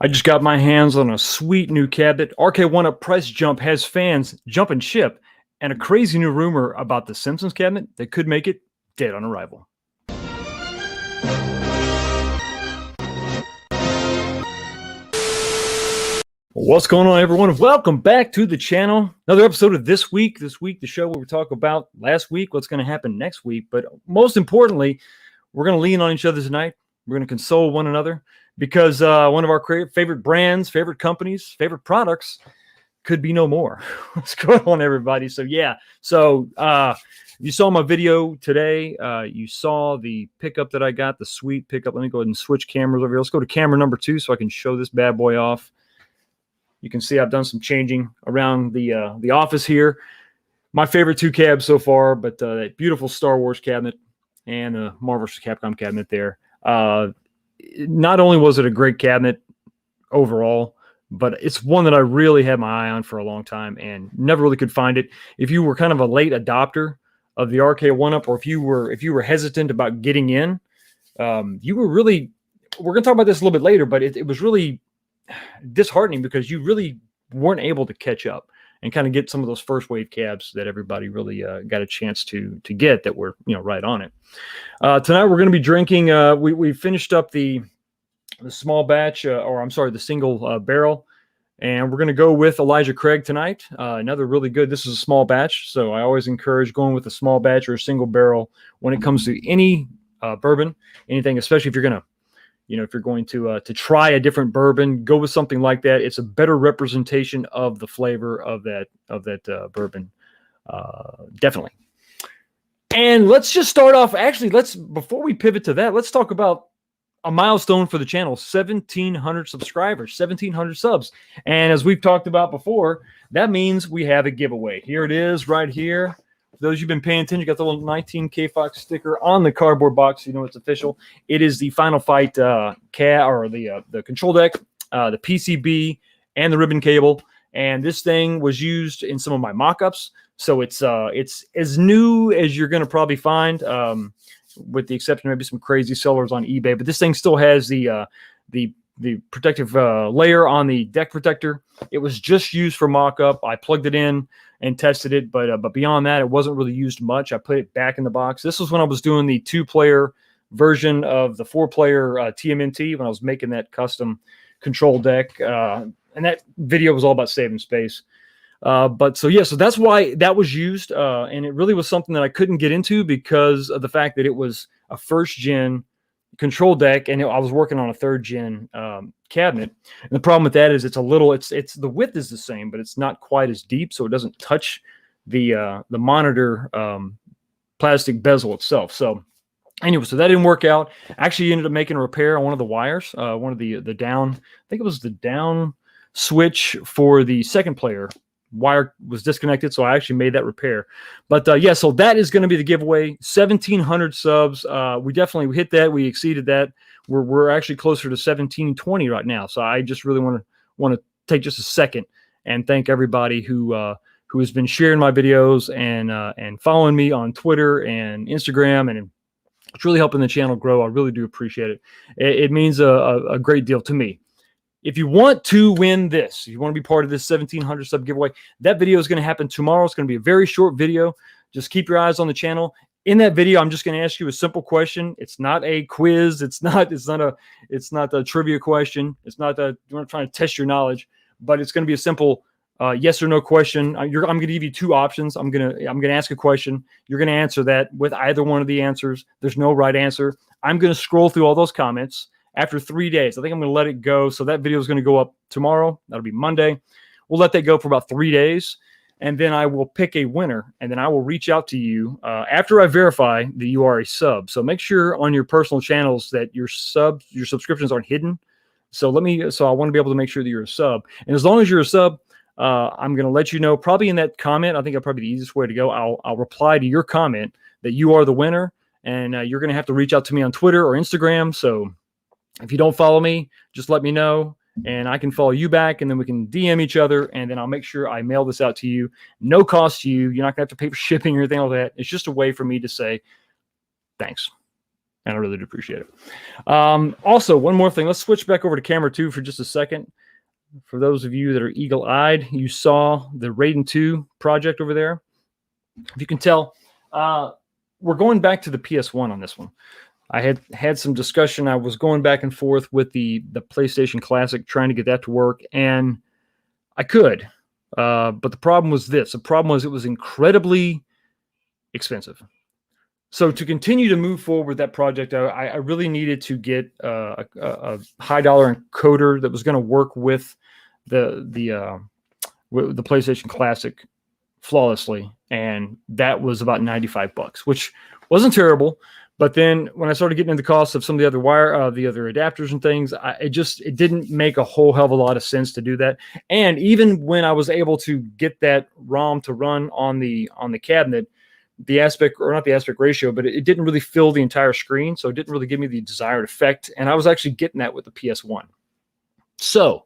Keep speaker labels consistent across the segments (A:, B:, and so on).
A: I just got my hands on a sweet new cabinet. RK1 Up Price Jump has fans jumping ship, and a crazy new rumor about the Simpsons cabinet that could make it dead on arrival. What's going on, everyone? Welcome back to the channel. Another episode of This Week. This week, the show where we talk about last week, what's going to happen next week. But most importantly, we're going to lean on each other tonight. We're going to console one another because one of our favorite brands, favorite companies, favorite products could be no more. What's going on, everybody? So, yeah. So, you saw my video today. You saw the pickup that I got, the sweet pickup. Let me go ahead and switch cameras over here. Let's go to camera number 2 so I can show this bad boy off. You can see I've done some changing around the office here. My favorite 2 cabs so far, but that beautiful Star Wars cabinet and a Marvel vs. Capcom cabinet there. Not only was it a great cabinet overall, but it's one that I really had my eye on for a long time and never really could find it. If you were kind of a late adopter of the RK1-Up, or if you were hesitant about getting in, you were really, we're going to talk about this a little bit later, but it was really disheartening because you really weren't able to catch up and kind of get some of those first wave cabs that everybody really got a chance to get that were, right on it. Tonight we're going to be drinking. We finished up the small batch, the single barrel, and we're going to go with Elijah Craig tonight. Another really good. This is a small batch, so I always encourage going with a small batch or a single barrel when it comes to any bourbon, anything, especially if you're going to. If you're going to try a different bourbon, go with something like that. It's a better representation of the flavor of that bourbon, definitely. And let's just start off. Actually, before we pivot to that, let's talk about a milestone for the channel: 1,700 subscribers, 1,700 subs. And as we've talked about before, that means we have a giveaway. Here it is, right here. For those who've been paying attention, you got the little 19K Fox sticker on the cardboard box. You know it's official. It is the Final Fight the control deck, the PCB, and the ribbon cable. And this thing was used in some of my mock-ups, so it's as new as you're going to probably find, with the exception of maybe some crazy sellers on eBay. But this thing still has the protective layer on the deck protector. It was just used for mock-up. I plugged it in and tested it, but beyond that, it wasn't really used much. I put it back in the box. This was when I was doing the 2-player version of the 4-player TMNT, when I was making that custom control deck, and that video was all about saving space. So that's why that was used, and it really was something that I couldn't get into because of the fact that it was a first-gen control deck, and I was working on a 3rd-gen cabinet. And the problem with that is it's the width is the same, but it's not quite as deep, so it doesn't touch the monitor plastic bezel itself. So anyway, so that didn't work out. Actually ended up making a repair on one of the wires, one of the down, I think it was the down switch for the 2nd player wire was disconnected, so I actually made that repair. But so that is going to be the giveaway. 1,700 subs. We hit that. We exceeded that. We're actually closer to 1,720 right now. So I just really want to take just a second and thank everybody who has been sharing my videos and following me on Twitter and Instagram, and it's really helping the channel grow. I really do appreciate it. It means a great deal to me. If you want to win this, if you want to be part of this 1,700 sub giveaway, that video is going to happen tomorrow. It's going to be a very short video. Just keep your eyes on the channel. In that video, I'm just going to ask you a simple question. It's not a quiz. It's not a trivia question. It's not you're not trying to test your knowledge, but it's going to be a simple yes or no question. I'm going to give you 2 options. I'm going to ask a question. You're going to answer that with either one of the answers. There's no right answer. I'm going to scroll through all those comments. After 3 days, I think I'm going to let it go. So that video is going to go up tomorrow. That'll be Monday. We'll let that go for about 3 days, and then I will pick a winner, and then I will reach out to you after I verify that you are a sub. So make sure on your personal channels that your subscriptions aren't hidden. So I want to be able to make sure that you're a sub. And as long as you're a sub, I'm going to let you know, probably in that comment. I think that's probably the easiest way to go. I'll reply to your comment that you are the winner, and you're going to have to reach out to me on Twitter or Instagram. So if you don't follow me, just let me know, and I can follow you back, and then we can DM each other, and then I'll make sure I mail this out to you. No cost to you. You're not going to have to pay for shipping or anything like that. It's just a way for me to say thanks. and I really do appreciate it. Also, one more thing. Let's switch back over to camera 2 for just a second. For those of you that are eagle-eyed, you saw the Raiden 2 project over there. If you can tell, we're going back to the PS1 on this one. I had some discussion. I was going back and forth with the PlayStation Classic, trying to get that to work, and I could. But the problem was this. The problem was it was incredibly expensive. So to continue to move forward with that project, I really needed to get a high-dollar encoder that was going to work with the PlayStation Classic flawlessly, and that was about $95, which wasn't terrible. But then when I started getting into the cost of some of the other the other adapters and things, it didn't make a whole hell of a lot of sense to do that. And even when I was able to get that ROM to run on the cabinet, the aspect, or not the aspect ratio, but it didn't really fill the entire screen, so it didn't really give me the desired effect. And I was actually getting that with the PS1. So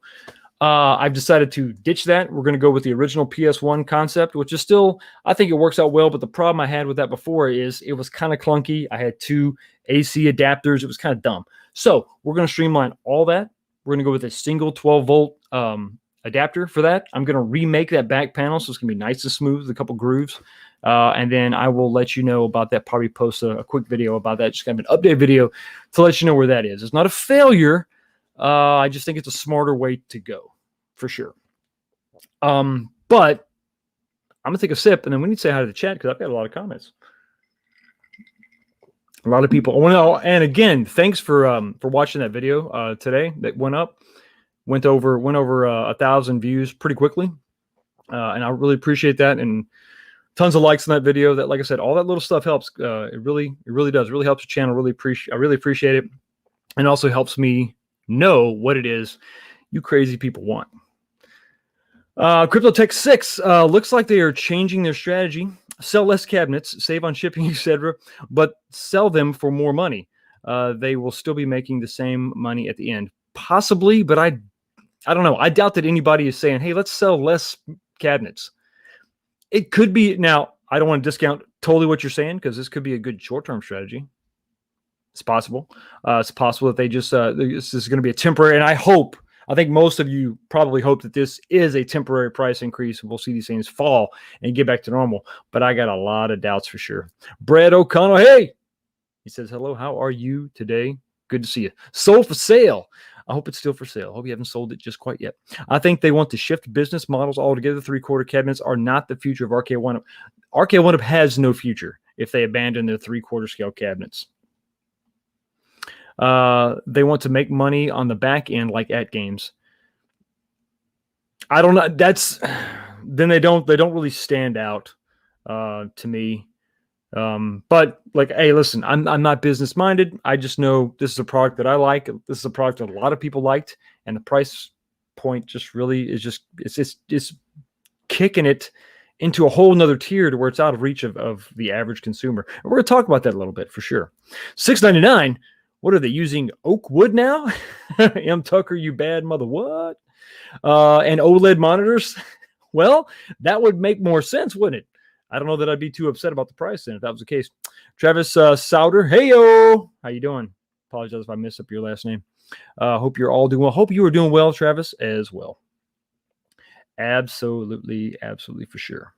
A: I've decided to ditch that. We're going to go with the original PS1 concept, which is still, I think it works out well. But the problem I had with that before is it was kind of clunky. I had 2 AC adapters. It was kind of dumb. So we're going to streamline all that. We're going to go with a single 12-volt adapter for that. I'm going to remake that back panel, so it's going to be nice and smooth, a couple grooves. And then I will let you know about that, probably post a quick video about that, just kind of an update video to let you know where that is. It's not a failure. I just think it's a smarter way to go, for sure. But I'm going to take a sip, and then we need to say hi to the chat because I've got a lot of comments. A lot of people. Oh, and again, thanks for watching that video today that went up. Went over 1,000 views pretty quickly, and I really appreciate that. And tons of likes on that video. That, like I said, all that little stuff helps. It really does. It really helps the channel. I really appreciate it, and also helps me know what it is you crazy people want. Cryptotech 6 looks like they are changing their strategy. Sell less cabinets, save on shipping, etc., but sell them for more money. They will still be making the same money at the end, possibly, but I don't know. I doubt that anybody is saying, "Hey, let's sell less cabinets." It could be. Now, I don't want to discount totally what you're saying, because this could be a good short-term strategy. It's possible. It's possible that they just this is going to be a temporary, and I think most of you probably hope that this is a temporary price increase, and we'll see these things fall and get back to normal. But I got a lot of doubts for sure. Brad O'Connell, hey, he says, hello, how are you today? Good to see you. Sold for sale. I hope it's still for sale. I hope you haven't sold it just quite yet. I think they want to shift business models altogether. 3/4 cabinets are not the future of RK One Up. RK One Up has no future if they abandon their 3/4 scale cabinets. They want to make money on the back end like at games. I don't know. Then they don't really stand out to me. But like, hey, listen, I'm not business minded. I just know this is a product that I like. This is a product that a lot of people liked, and the price point just really is it's kicking it into a whole nother tier to where it's out of reach of the average consumer. And we're gonna talk about that a little bit for sure. $6.99. What are they using? Oak wood now? M. Tucker, you bad mother. What? And OLED monitors? Well, that would make more sense, wouldn't it? I don't know that I'd be too upset about the price then if that was the case. Travis Souder, hey-yo. How you doing? Apologize if I messed up your last name. Hope you're all doing well. Hope you are doing well, Travis, as well. Absolutely for sure.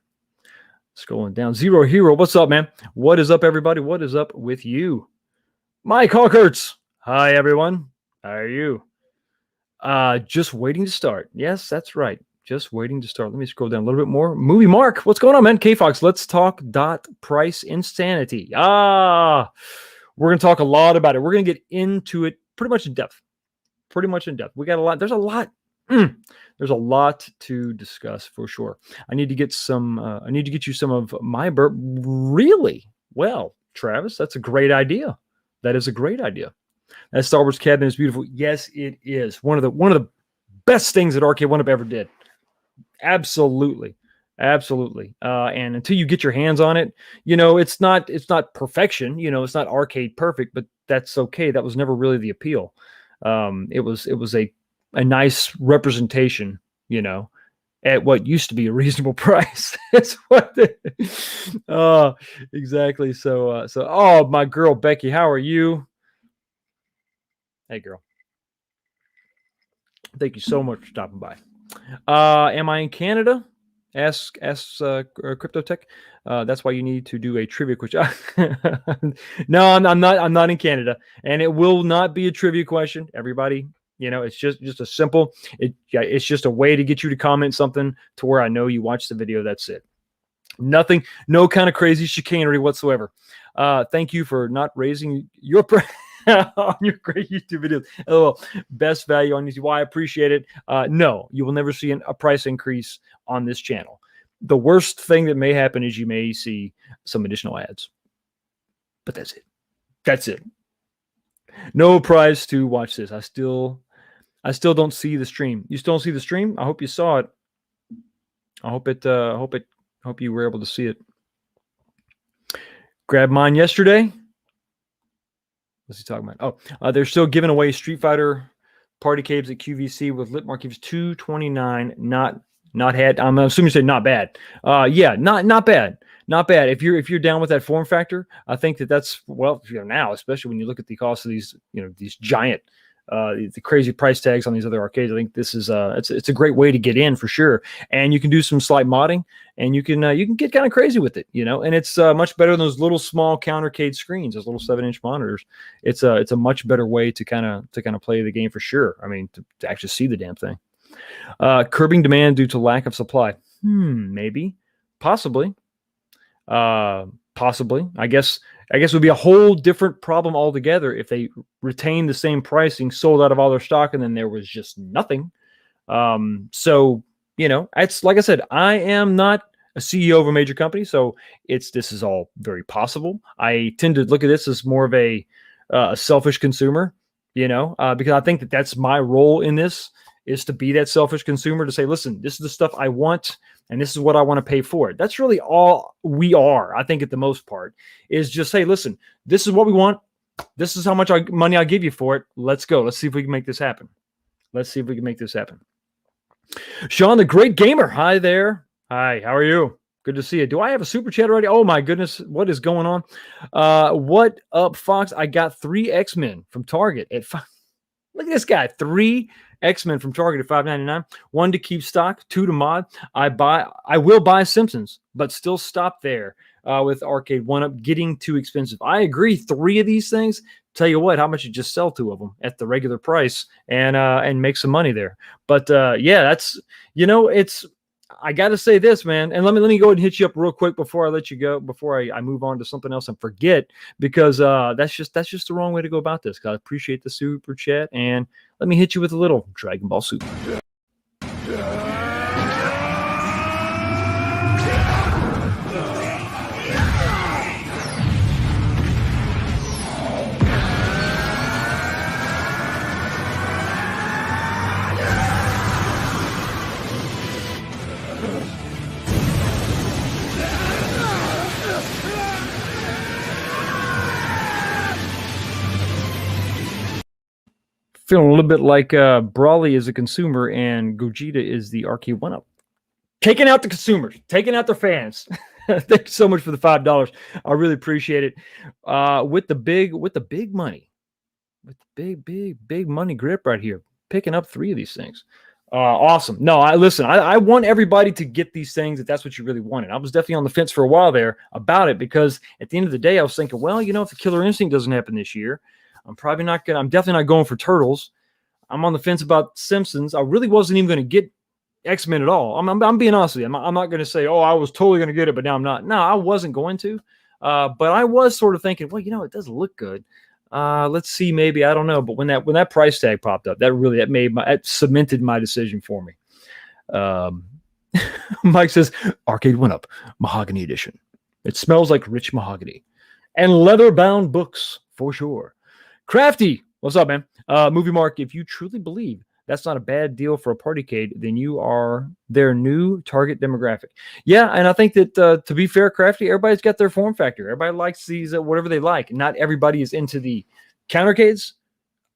A: Scrolling down. Zero Hero, what's up, man? What is up, everybody? What is up with you? Mike Hawkerts. Hi, everyone. How are you? Just waiting to start. Yes, that's right. Just waiting to start. Let me scroll down a little bit more. Movie Mark, what's going on, man? K-Fox, let's talk price insanity. We're going to talk a lot about it. We're going to get into it pretty much in depth. We got a lot. There's a lot. There's a lot to discuss for sure. I need to get you some of my burp. Really? Well, Travis, that's a great idea. That is a great idea. That Star Wars cabinet is beautiful. Yes, it is. One of the best things that RK One Up ever did. Absolutely. And until you get your hands on it, it's not perfection. It's not arcade perfect, but that's okay. That was never really the appeal. It was a nice representation, at what used to be a reasonable price. That's what. Exactly. So, my girl Becky, how are you? Hey, girl. Thank you so much for stopping by. Am I in Canada? Ask Cryptotech. That's why you need to do a trivia question. No, I'm not. I'm not in Canada, and it will not be a trivia question. Everybody, it's just a simple. It's just a way to get you to comment something to where I know you watched the video. That's it. Nothing. No kind of crazy chicanery whatsoever. Thank you for not raising your on your great YouTube videos. Oh, best value on YouTube. Well, I appreciate it. No, you will never see a price increase on this channel. The worst thing that may happen is you may see some additional ads. But that's it. That's it. No price to watch this. I still don't see the stream. You still don't see the stream? I hope you saw it. I hope you were able to see it. Grabbed mine yesterday. What's he talking about? Oh, they're still giving away Street Fighter party caves at QVC with lit mark caves $229. Not had. I'm assuming you said not bad. Yeah, not bad. Not bad. If you're down with that form factor, I think that's now, especially when you look at the cost of these these giant the crazy price tags on these other arcades. I think this is it's a great way to get in for sure, and you can do some slight modding, and you can get kind of crazy with it, and it's much better than those little small countercade screens, those little 7-inch monitors. It's a much better way to kind of play the game for sure. I mean, to actually see the damn thing. Curbing demand due to lack of supply. Maybe, possibly. Possibly. I guess it would be a whole different problem altogether if they retained the same pricing, sold out of all their stock, and then there was just nothing. So it's like I said, I am not a CEO of a major company, so this is all very possible. I tend to look at this as more of a selfish consumer, because I think that's my role in this, is to be that selfish consumer, to say, listen, this is the stuff I want, and this is what I want to pay for it. That's really all we are, I think, at the most part, is just say, listen, this is what we want. This is how much money I'll give you for it. Let's go. Let's see if we can make this happen. Sean, the great gamer. Hi there. Hi, how are you? Good to see you. Do I have a super chat already? Oh my goodness, what is going on? What up, Fox? I got 3 X-Men from Target at 5. Look at this guy, 3 X-Men from Target at $5.99. 1 to keep stock, 2 to mod. I will buy Simpsons, but still stop there with Arcade 1-Up getting too expensive. I agree. 3 of these things, tell you what, how much you just sell 2 of them at the regular price and make some money there. But yeah, that's it's. I got to say this, man, and let me go ahead and hit you up real quick before I let you go, before I move on to something else and forget, because that's just the wrong way to go about this. I appreciate the super chat, and let me hit you with a little Dragon Ball Super. Feeling a little bit like Brawly is a consumer and Gogeta is the Arcade 1-Up. Taking out the consumers, taking out their fans. Thank you so much for the $5. I really appreciate it. With the big money, with the big money grip right here, picking up 3 of these things. Awesome. No, I want everybody to get these things if that's what you really wanted. I was definitely on the fence for a while there about it, because at the end of the day, I was thinking, well, if the Killer Instinct doesn't happen this year, I'm definitely not going for Turtles. I'm on the fence about Simpsons. I really wasn't even going to get X-Men at all. I'm being honest with you. I'm not going to say, oh, I was totally going to get it, but now I'm not. No, I wasn't going to. But I was sort of thinking, well, it doesn't look good. Let's see, maybe, I don't know. But when that price tag popped up, that cemented my decision for me. Mike says, Arcade 1-Up, Mahogany Edition. It smells like rich mahogany. And leather-bound books, for sure. Crafty, what's up, man? Movie Mark, if you truly believe that's not a bad deal for a partycade, then you are their new target demographic. Yeah, and I think that, to be fair, Crafty, everybody's got their form factor. Everybody likes these, whatever they like. Not everybody is into the countercades.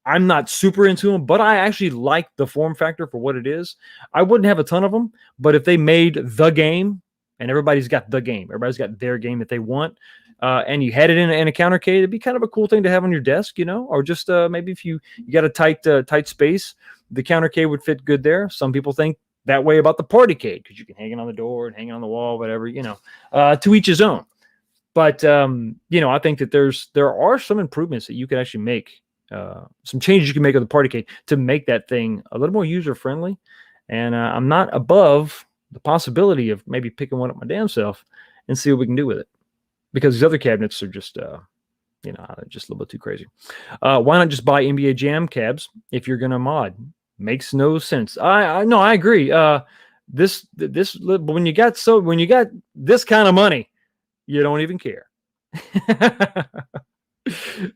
A: I'm not super into them, but I actually like the form factor for what it is. I wouldn't have a ton of them, but if they made the game, and everybody's got the game, everybody's got their game that they want, and you had it in a counter case, it'd be kind of a cool thing to have on your desk, or just maybe if you got a tight space, the counter case would fit good there. Some people think that way about the party cake because you can hang it on the door and hang it on the wall, whatever, to each his own. But I think that there are some improvements that you can actually make, some changes you can make on the party cake to make that thing a little more user friendly. And I'm not above the possibility of maybe picking one up my damn self and see what we can do with it, because these other cabinets are just just a little bit too crazy. Why not just buy NBA Jam cabs if you're gonna mod? Makes no sense. I agree. This when you got this kind of money, you don't even care.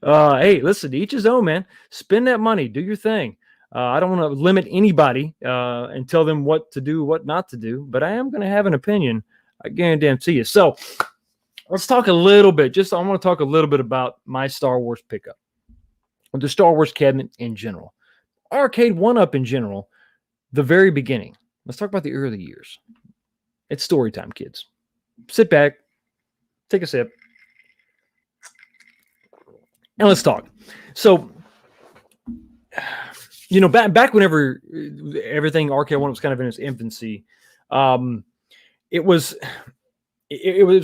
A: Hey, listen, to each his own, man. Spend that money, do your thing. I don't want to limit anybody and tell them what to do, what not to do, but I am going to have an opinion. I guarantee you. So let's talk a little bit. I want to talk a little bit about my Star Wars pickup, the Star Wars cabinet in general, Arcade 1-Up in general, the very beginning. Let's talk about the early years. It's story time, kids. Sit back, take a sip, and let's talk. So, back whenever everything Arcade 1 was kind of in its infancy, it was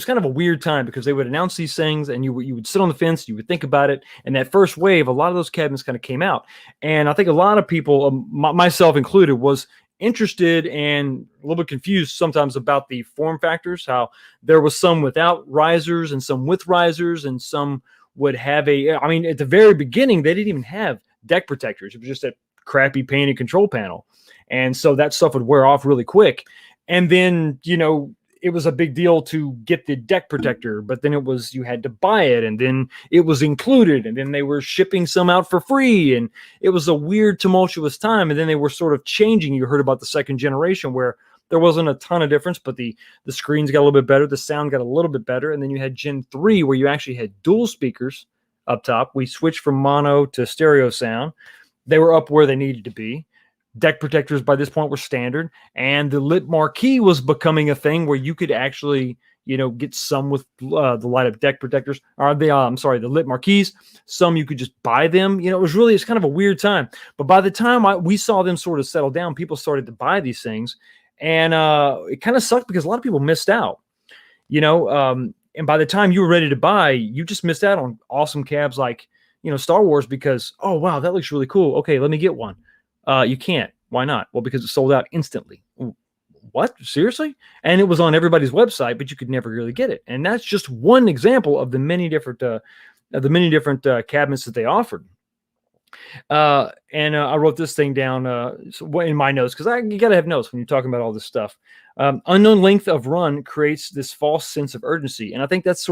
A: kind of a weird time because they would announce these things and you would sit on the fence, you would think about it, and that first wave, a lot of those cabinets kind of came out. And I think a lot of people, myself included, was interested and a little bit confused sometimes about the form factors, how there was some without risers and some with risers, and some would have at the very beginning, they didn't even have deck protectors. It was just a crappy painted control panel. And so that stuff would wear off really quick. And then, it was a big deal to get the deck protector, but then you had to buy it, and then it was included, and then they were shipping some out for free. And it was a weird, tumultuous time. And then they were sort of changing. You heard about the second generation where there wasn't a ton of difference, but the screens got a little bit better. The sound got a little bit better. And then you had Gen 3 where you actually had dual speakers up top. We switched from mono to stereo sound. They were up where they needed to be. Deck protectors by this point were standard, and the lit marquee was becoming a thing where you could actually, get some with the light up deck protectors, or the lit marquees. Some you could just buy them. It's kind of a weird time. But by the time we saw them sort of settle down, people started to buy these things, and it kind of sucked because a lot of people missed out. And by the time you were ready to buy, you just missed out on awesome cabs like Star Wars because, oh wow, that looks really cool. Okay, let me get one. You can't. Why not? Well, because it sold out instantly. What? Seriously? And it was on everybody's website, but you could never really get it. And that's just one example of the many different cabinets that they offered. And I wrote this thing down in my notes because you got to have notes when you're talking about all this stuff. Unknown length of run creates this false sense of urgency, and I think that's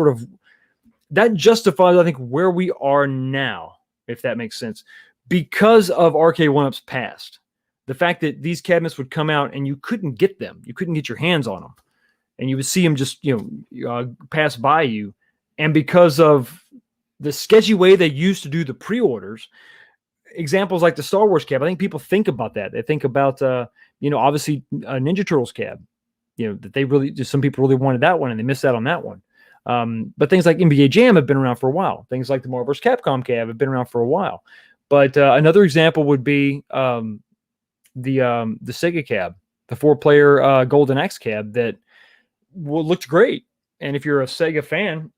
A: that justifies, I think, where we are now, if that makes sense. Because of Arcade 1-Up's past, the fact that these cabinets would come out and you couldn't get them, you couldn't get your hands on them, and you would see them just pass by you, and because of the sketchy way they used to do the pre-orders, examples like the Star Wars cab, I think people think about that. They think about obviously a Ninja Turtles cab, that some people really wanted that one and they missed out on that one. But things like NBA Jam have been around for a while. Things like the Marvel vs. Capcom cab have been around for a while. But another example would be the Sega cab, the 4-player Golden Axe cab that looked great. And if you're a Sega fan,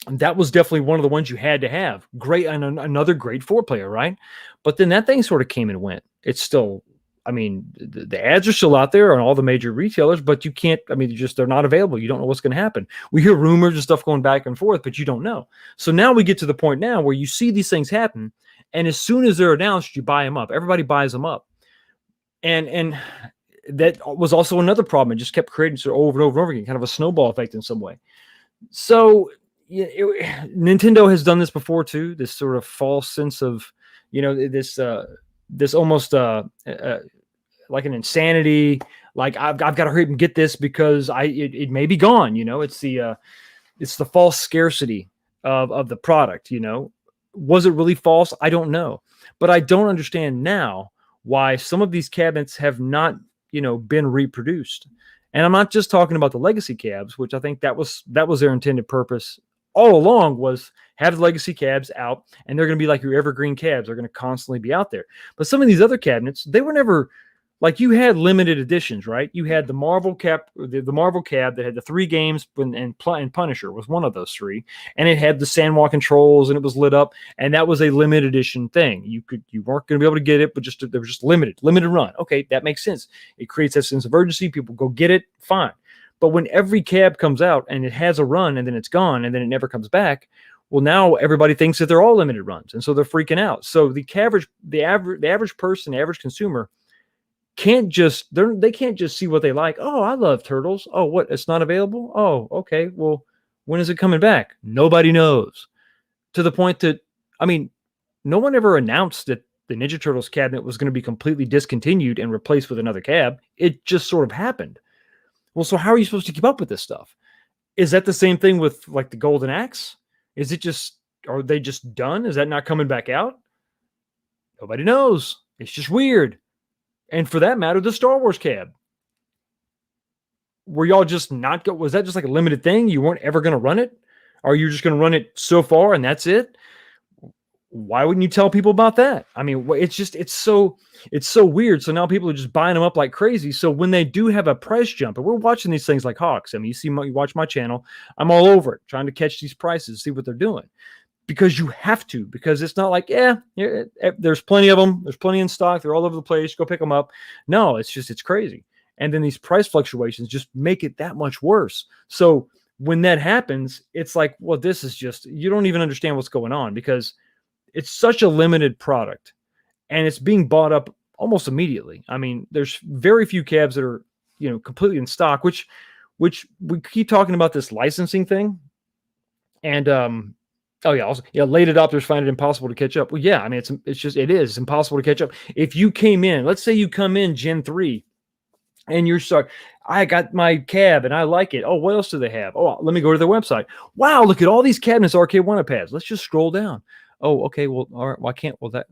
A: that was definitely one of the ones you had to have. Great, and another great 4-player, right? But then that thing sort of came and went. It's still, the ads are still out there on all the major retailers, but you can't, they're not available. You don't know what's going to happen. We hear rumors and stuff going back and forth, but you don't know. So now we get to the point now where you see these things happen, and as soon as they're announced, you buy them up. Everybody buys them up. And that was also another problem. It just kept creating over and over and over again, kind of a snowball effect in some way. So Nintendo has done this before too, this sort of false sense of, this almost like an insanity, like I've got to hurry and get this because it may be gone. It's the false scarcity of the product. Was it really false? I don't know, but I don't understand now why some of these cabinets have not been reproduced. And I'm not just talking about the legacy cabs, which I think that was their intended purpose all along, was have the legacy cabs out, and they're going to be like your evergreen cabs. They're going to constantly be out there. But some of these other cabinets, they were never like, you had limited editions, right? You had the Marvel the Marvel cab that had the 3 games, and Punisher was one of those 3, and it had the Sandwalk controls, and it was lit up, and that was a limited edition thing. You weren't going to be able to get it, but there was just limited run. Okay, that makes sense. It creates that sense of urgency. People go get it, fine. But when every cab comes out and it has a run and then it's gone and then it never comes back, well, now everybody thinks that they're all limited runs, and so they're freaking out. So the average person, the average consumer, can't just see what they like. Oh, I love Turtles. Oh, what? It's not available? Oh, okay. Well, when is it coming back? Nobody knows. To the point that, I mean, no one ever announced that the Ninja Turtles cabinet was going to be completely discontinued and replaced with another cab. It just sort of happened. Well, so how are you supposed to keep up with this stuff? Is that the same thing with like the Golden Axe? Are they just done? Is that not coming back out? Nobody knows. It's just weird. And for that matter, the Star Wars cab. Were y'all just not go? Was that just like a limited thing? You weren't ever going to run it? Or you just going to run it so far and that's it? Why wouldn't you tell people about that? I mean, it's so weird. So now people are just buying them up like crazy. So when they do have a price jump, and we're watching these things like hawks. I mean, you watch my channel. I'm all over it, trying to catch these prices, see what they're doing. Because you have to, because it's not like, there's plenty of them. There's plenty in stock. They're all over the place. Go pick them up. No, it's crazy. And then these price fluctuations just make it that much worse. So when that happens, it's like, well, this is just, you don't even understand what's going on, because it's such a limited product and it's being bought up almost immediately. I mean, there's very few cabs that are, completely in stock, which we keep talking about this licensing thing. And, late adopters find it impossible to catch up. Well, yeah, I mean, it's impossible to catch up. If you came in, let's say you come in Gen 3 and you're stuck, I got my cab and I like it. Oh, what else do they have? Oh, let me go to their website. Wow, look at all these cabinets, Arcade1Up pads. Let's just scroll down. Oh, okay. Well, all right. Well, I can't. Well, that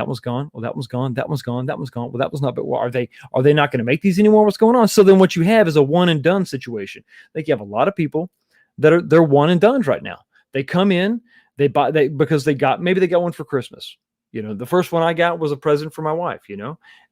A: one's gone. Well, that one's gone. That one's gone. That one's gone. Well, that was not. But are they not going to make these anymore? What's going on? So then, what you have is a one and done situation. Like, you have a lot of people they're one and dones right now. They come in, because maybe they got one for Christmas. The first one I got was a present for my wife.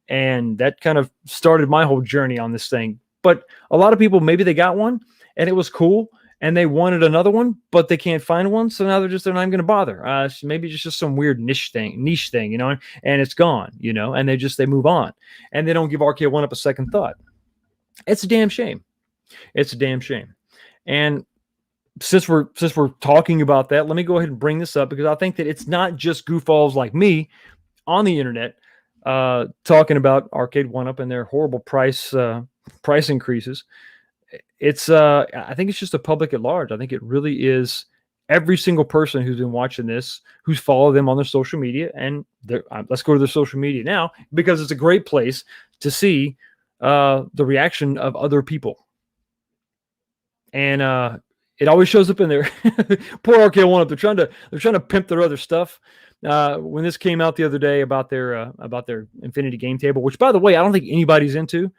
A: And that kind of started my whole journey on this thing. But a lot of people, maybe they got one and it was cool, and they wanted another one, but they can't find one. So now they're not even going to bother. Maybe it's just some weird niche thing, and it's gone, and they move on, and they don't give Arcade1Up a second thought. It's a damn shame. It's a damn shame. And since we're talking about that, let me go ahead and bring this up, because I think that it's not just goofballs like me on the internet talking about Arcade1Up and their horrible price increases. It's I think it's just the public at large. I think it really is every single person who's been watching this, who's followed them on their social media. And let's go to their social media now, because it's a great place to see the reaction of other people. And it always shows up in there. Poor Arcade1Up. They're trying to pimp their other stuff. When this came out the other day about their Infinity game table, which, by the way, I don't think anybody's into.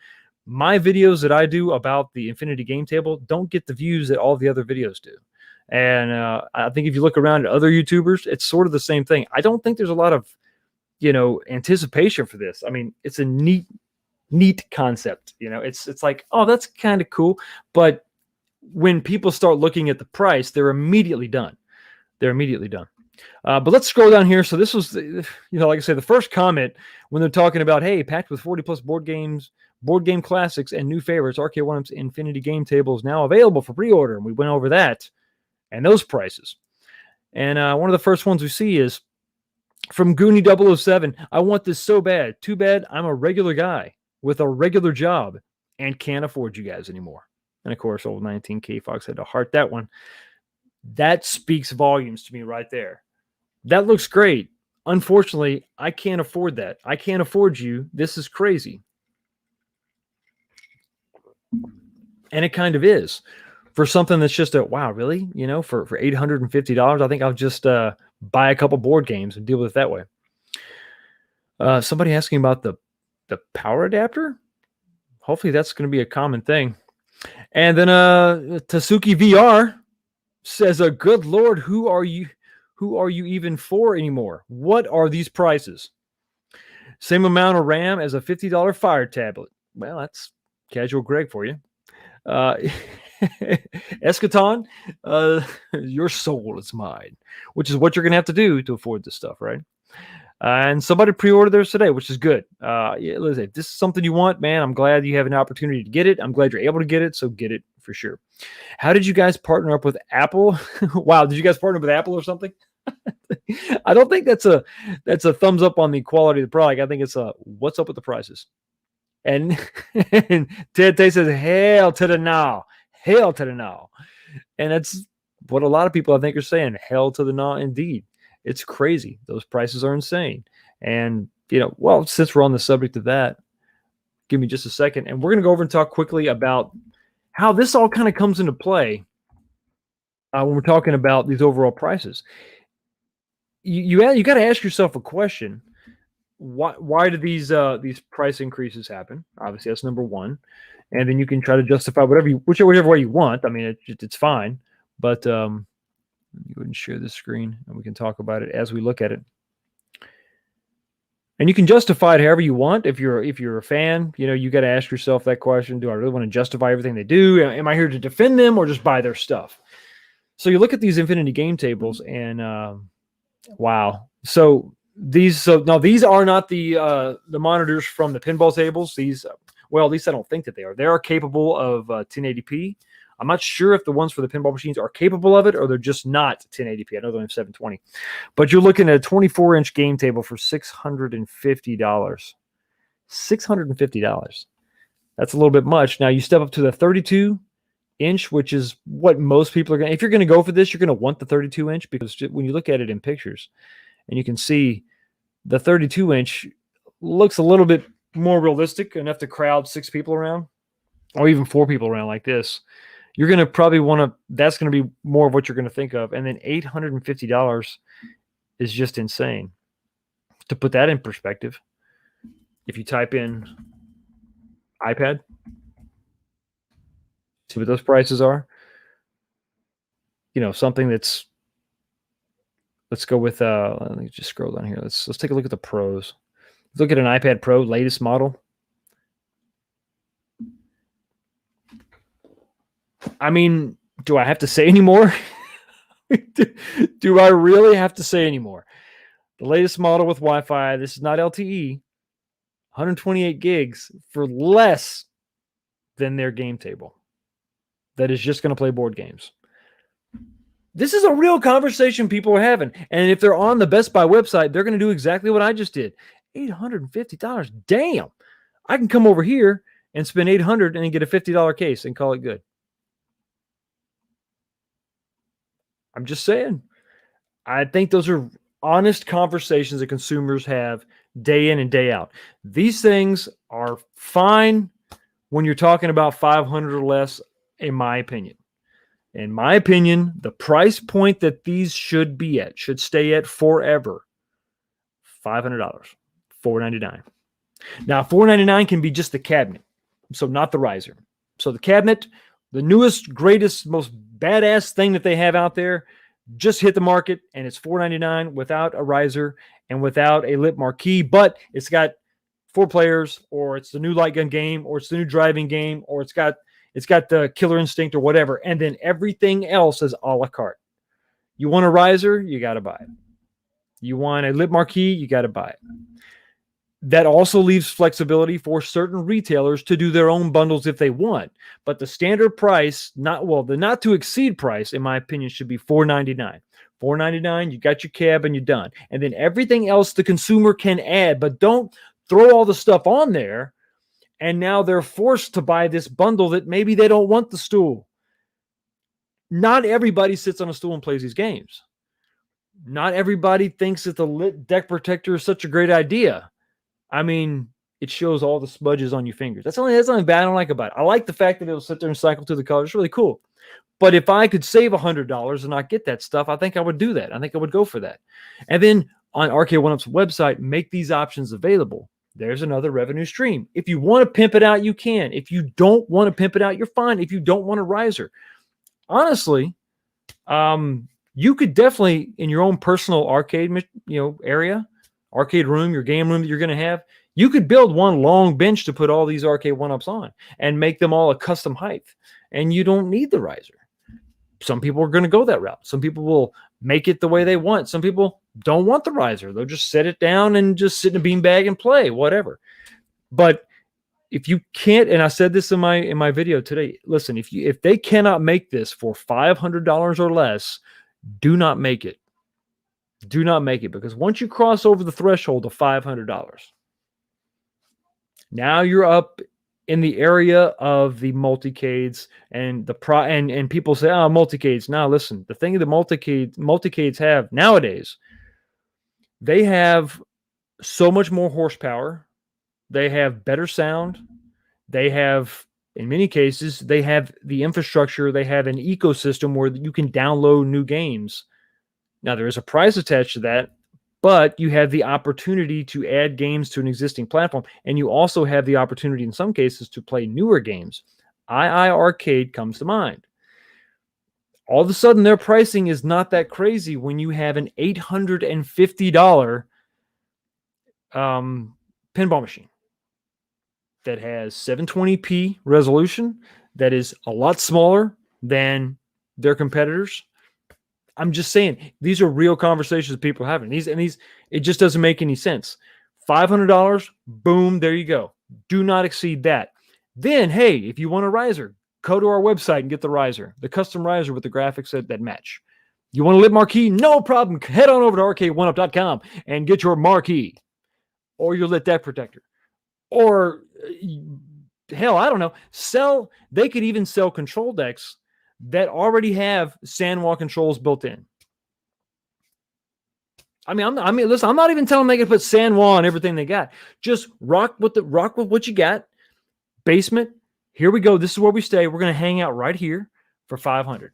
A: My videos that I do about the Infinity game table don't get the views that all the other videos do. And I think if you look around at other YouTubers, it's sort of the same thing. I don't think there's a lot of, anticipation for this. I mean, it's a neat concept. It's like, oh, that's kind of cool. But when people start looking at the price, they're immediately done. But let's scroll down here. So this was, like I said, the first comment when they're talking about, hey, packed with 40 plus board game classics and new favorites, Arcade1Up's Infinity game table is now available for pre-order. And we went over that and those prices. And one of the first ones we see is from Goonie007. I want this so bad. Too bad I'm a regular guy with a regular job and can't afford you guys anymore. And of course, old 19K Fox had to heart that one. That speaks volumes to me right there. That looks great. Unfortunately, I can't afford that. I can't afford you. This is crazy. And it kind of is. For something that's just wow, really? For $850, I think I'll just buy a couple board games and deal with it that way. Somebody asking about the power adapter. Hopefully that's going to be a common thing. And then Tasuki VR says, good Lord, who are you even for anymore? What are these prices? Same amount of RAM as a $50 Fire tablet. Well, that's casual Greg for you. Eschaton, your soul is mine, which is what you're going to have to do to afford this stuff, right? And somebody pre-ordered theirs today, which is good. Yeah, listen, if this is something you want, man, I'm glad you have an opportunity to get it. I'm glad you're able to get it, so get it for sure. How did you guys partner up with Apple? Wow, did you guys partner with Apple or something? I don't think that's a thumbs up on the quality of the product. I think it's a what's up with the prices. And, and Ted Tay says, hell to the now. Hell to the now. And that's what a lot of people I think are saying. Hell to the now indeed. It's crazy. Those prices are insane. And, well, since we're on the subject of that, give me just a second. And we're going to go over and talk quickly about how this all kind of comes into play when we're talking about these overall prices. You got to ask yourself a question. Why do these price increases happen? Obviously, that's number one. And then you can try to justify whichever way you want. I mean, it's fine. But you wouldn't share this screen, and we can talk about it as we look at it. And you can justify it however you want. If you're a fan, you got to ask yourself that question: do I really want to justify everything they do? Am I here to defend them or just buy their stuff? So you look at these Infinity game tables, and wow. So these are not the monitors from the pinball tables. These, well, at least I don't think that they are. They are capable of 1080p. I'm not sure if the ones for the pinball machines are capable of it or they're just not 1080p. I know they have 720. But you're looking at a 24-inch game table for $650. $650. That's a little bit much. Now you step up to the 32-inch, which is what most people are going to. If you're going to go for this, you're going to want the 32-inch because when you look at it in pictures, and you can see the 32-inch looks a little bit more realistic, enough to crowd 6 people around, or even 4 people around like this. You're going to probably want to, that's going to be more of what you're going to think of. And then $850 is just insane. To put that in perspective, if you type in iPad, see what those prices are. Something that's, let's go with, let me just scroll down here. Let's take a look at the pros. Let's look at an iPad Pro, latest model. I mean, do I have to say any more? Do I really have to say any more? The latest model with Wi-Fi, this is not LTE, 128 gigs for less than their game table. That is just going to play board games. This is a real conversation people are having. And if they're on the Best Buy website, they're going to do exactly what I just did. $850. Damn. I can come over here and spend $800 and then get a $50 case and call it good. I'm just saying. I think those are honest conversations that consumers have day in and day out. These things are fine when you're talking about 500 or less, in my opinion. In my opinion, the price point that these should be at, should stay at forever, $500, $499. Now, $499 can be just the cabinet, so not the riser. So the cabinet, the newest, greatest, most badass thing that they have out there, just hit the market, and it's $499 without a riser and without a lip marquee, but it's got 4 players, or it's the new light gun game, or it's the new driving game, or it's got the Killer Instinct or whatever, and then everything else is a la carte. You want a riser, you got to buy it. You want a lip marquee, you got to buy it. That also leaves flexibility for certain retailers to do their own bundles if they want. But the standard price, the not to exceed price, in my opinion, should be $499. $499, you got your cab and you're done. And then everything else the consumer can add, but don't throw all the stuff on there. And now they're forced to buy this bundle that maybe they don't want the stool. Not everybody sits on a stool and plays these games. Not everybody thinks that the lit deck protector is such a great idea. I mean, it shows all the smudges on your fingers. That's something bad I don't like about it. I like the fact that it'll sit there and cycle through the colors. It's really cool. But if I could save $100 and not get that stuff, I think I would do that. I think I would go for that. And then on RK1Up's website, make these options available. There's another revenue stream. If you want to pimp it out, you can. If you don't want to pimp it out, you're fine. If you don't want a riser, honestly, you could definitely, in your own personal arcade, area, arcade room, your game room that you're going to have, you could build one long bench to put all these arcade one-ups on and make them all a custom height. And you don't need the riser. Some people are going to go that route. Some people will make it the way they want. Some people don't want the riser. They'll just set it down and just sit in a beanbag and play, whatever. But if you can't, and I said this in my video today, listen, if they cannot make this for $500 or less, do not make it. Do not make it, because once you cross over the threshold of $500, now you're up in the area of the multicades and and people say, oh, multicades. Now listen, the thing that multicades have nowadays, they have so much more horsepower. They have better sound. They have, in many cases, they have the infrastructure. They have an ecosystem where you can download new games. Now, there is a price attached to that, but you have the opportunity to add games to an existing platform, and you also have the opportunity in some cases to play newer games. II Arcade comes to mind. All of a sudden, their pricing is not that crazy when you have an $850 pinball machine that has 720p resolution, that is a lot smaller than their competitors. I'm just saying, these are real conversations people are having. It just doesn't make any sense. $500, boom, there you go. Do not exceed that. Then, hey, if you want a riser, go to our website and get the riser, the custom riser with the graphics that match. You want a lit marquee? No problem. Head on over to arcade1up.com and get your marquee or your lit deck protector. Or, hell, I don't know. They could even sell control decks that already have Sanwa controls built in. Listen, I'm not even telling them they can put Sanwa on everything they got. Just rock with what you got. Basement. Here we go. This is where we stay. We're going to hang out right here for $500,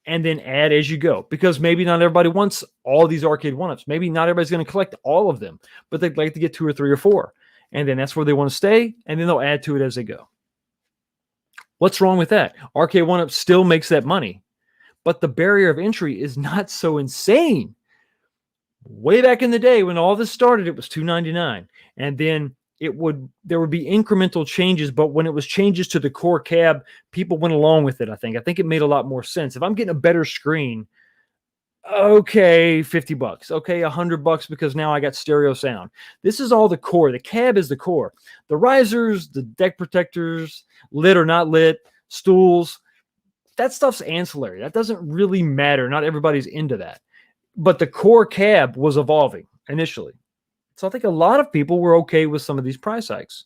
A: and then add as you go, because maybe not everybody wants all these arcade one-ups. Maybe not everybody's going to collect all of them, but they'd like to get 2 or 3 or 4, and then that's where they want to stay, and then they'll add to it as they go. What's wrong with that? Arcade one-up still makes that money, but the barrier of entry is not so insane. Way back in the day when all this started, it was $299, and then there would be incremental changes, but when it was changes to the core cab, people went along with it. I think it made a lot more sense. If I'm getting a better screen, okay, $50. Okay, $100 because now I got stereo sound. This is all the core. The cab is the core. The risers, the deck protectors, lit or not lit, stools, that stuff's ancillary. That doesn't really matter. Not everybody's into that. But the core cab was evolving initially. So I think a lot of people were okay with some of these price hikes.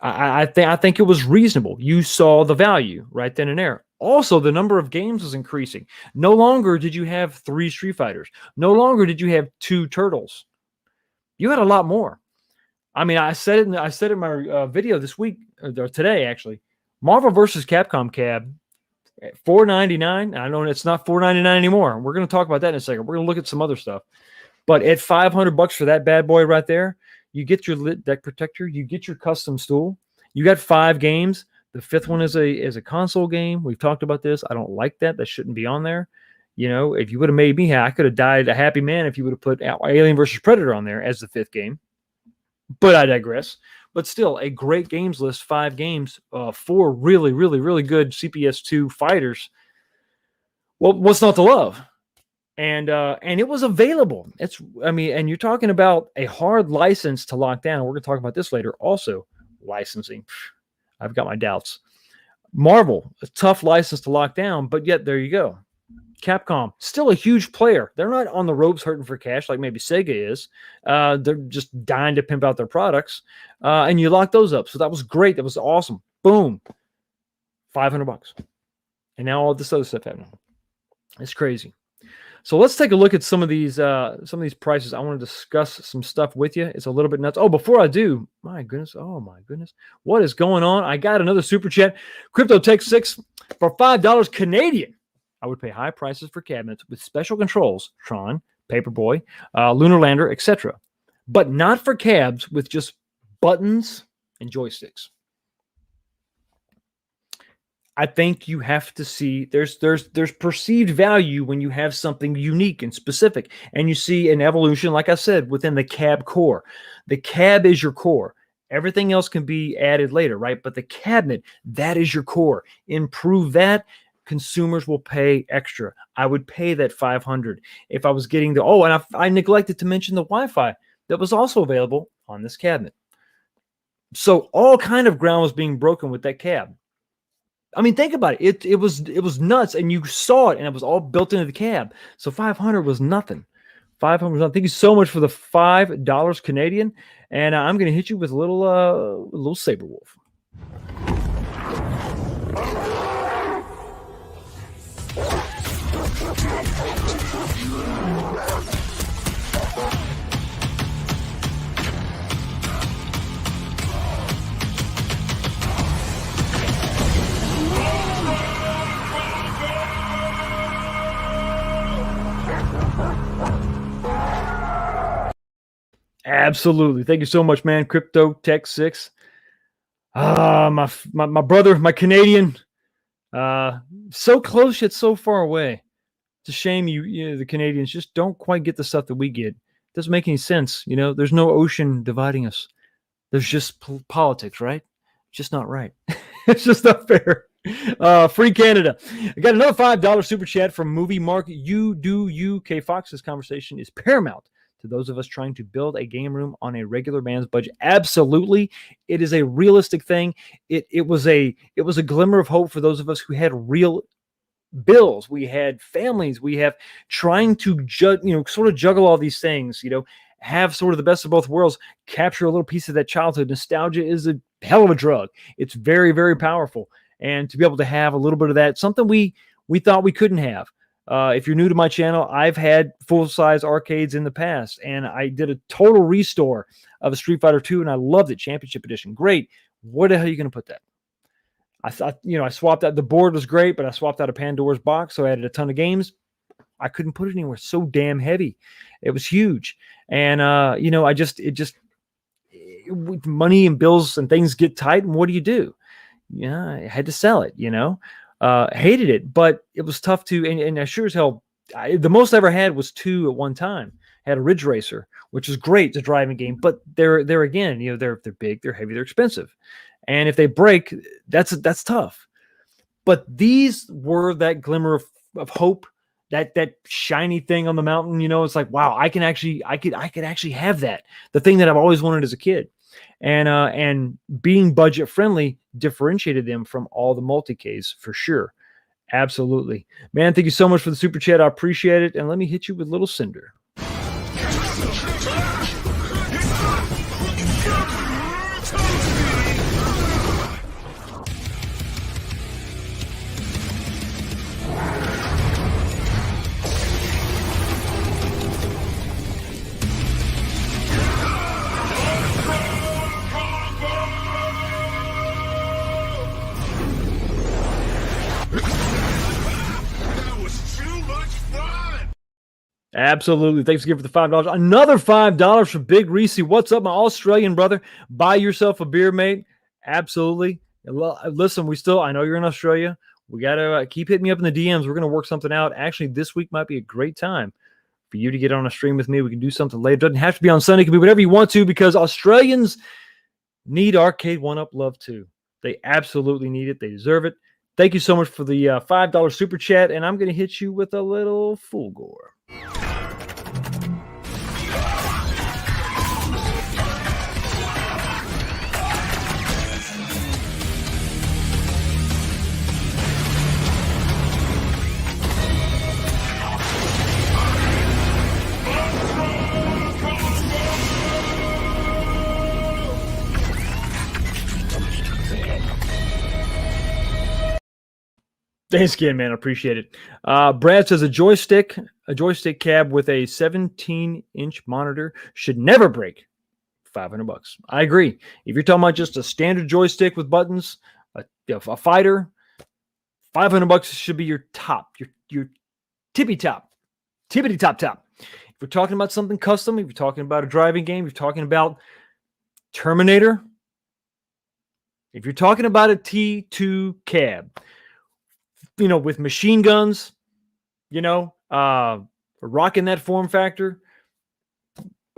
A: I think it was reasonable. You saw the value right then and there. Also, the number of games was increasing. No longer did you have 3 Street Fighters. No longer did you have 2 Turtles. You had a lot more. I said it in my video this week, or today actually. Marvel vs. Capcom cab, $499. I know it's not $499 anymore. We're going to talk about that in a second. We're going to look at some other stuff. But at $500 for that bad boy right there, you get your lit deck protector, you get your custom stool, you got 5 games. The 5th one is a console game. We've talked about this. I don't like that. That shouldn't be on there. If you would have made me, I could have died a happy man if you would have put Alien vs. Predator on there as the 5th game. But I digress. But still, a great games list, 5 games, 4 really, really, really good CPS2 fighters. Well, what's not to love? And it was available. And you're talking about a hard license to lock down. We're going to talk about this later. Also, licensing. I've got my doubts. Marvel, a tough license to lock down, but yet there you go. Capcom, still a huge player. They're not on the ropes hurting for cash like maybe Sega is. They're just dying to pimp out their products. And you lock those up. So that was great. That was awesome. Boom. $500. And now all this other stuff happening. It's crazy. So let's take a look at some of these prices. I want to discuss some stuff with you. It's a little bit nuts. Oh, before I do, my goodness. Oh my goodness. What is going on? I got another super chat. Crypto Tech 6 for $5 Canadian. I would pay high prices for cabinets with special controls, Tron, Paperboy, Lunar Lander, etc. but not for cabs with just buttons and joysticks. I think you have to see there's perceived value when you have something unique and specific, and you see an evolution, like I said, within the cab core. The cab is your core. Everything else can be added later, right? But the cabinet, that is your core. Improve that, consumers will pay extra. I would pay that $500 if I was getting the and I neglected to mention the Wi-Fi that was also available on this cabinet. So all kind of ground was being broken with that cab. I mean, think about it. It was nuts, and you saw it, and it was all built into the cab. So $500 was nothing. $500 was nothing. Thank you so much for the $5 Canadian, and I'm going to hit you with a little Saber Wolf. Absolutely. Thank you so much, man. Crypto Tech 6. My brother, my Canadian. So close yet so far away. It's a shame you the Canadians just don't quite get the stuff that we get. It doesn't make any sense. There's no ocean dividing us. There's just politics, right? Just not right. It's just not fair. Free Canada. I got another $5 super chat from Movie Mark. You do you. K Fox. This conversation is paramount to those of us trying to build a game room on a regular man's budget. Absolutely. It is a realistic thing. It was a glimmer of hope for those of us who had real bills. We had families. We have trying to sort of juggle all these things, have sort of the best of both worlds, capture a little piece of that childhood. Nostalgia is a hell of a drug. It's very, very powerful. And to be able to have a little bit of that, something we thought we couldn't have. If you're new to my channel, I've had full-size arcades in the past, and I did a total restore of a Street Fighter 2, and I loved it. Championship Edition. Great. Where the hell are you going to put that? I thought, I swapped out. The board was great, but I swapped out a Pandora's box, so I added a ton of games. I couldn't put it anywhere. So damn heavy. It was huge. And, money and bills and things get tight, and what do? Yeah, I had to sell it, hated it, but it was tough to, and I sure as hell, the most I ever had was 2 at one time. I had a Ridge Racer, which is great to drive a game, but they're again, they're big, they're heavy, they're expensive. And if they break, that's tough. But these were that glimmer of hope, that shiny thing on the mountain, it's like, wow, I could actually have that. The thing that I've always wanted as a kid. And being budget friendly differentiated them from all the multi-Ks for sure. Absolutely. Man, thank you so much for the super chat. I appreciate it. And let me hit you with Little Cinder. Absolutely. Thanks again for the $5. Another $5 from Big Reese. What's up, my Australian brother? Buy yourself a beer, mate. Absolutely. Listen, I know you're in Australia. We got to keep hitting me up in the DMs. We're going to work something out. Actually, this week might be a great time for you to get on a stream with me. We can do something later. It doesn't have to be on Sunday. It can be whatever you want to, because Australians need Arcade 1-Up love too. They absolutely need it. They deserve it. Thank you so much for the $5 super chat. And I'm going to hit you with a little Full Gore. Thanks again, man. I appreciate it. Brad says a joystick cab with a 17-inch monitor should never break $500. I agree. If you're talking about just a standard joystick with buttons, a fighter, $500 should be your top, your tippy top. If we're talking about something custom, if you're talking about a driving game, if you're talking about Terminator, if you're talking about a T2 cab, with machine guns, rocking that form factor,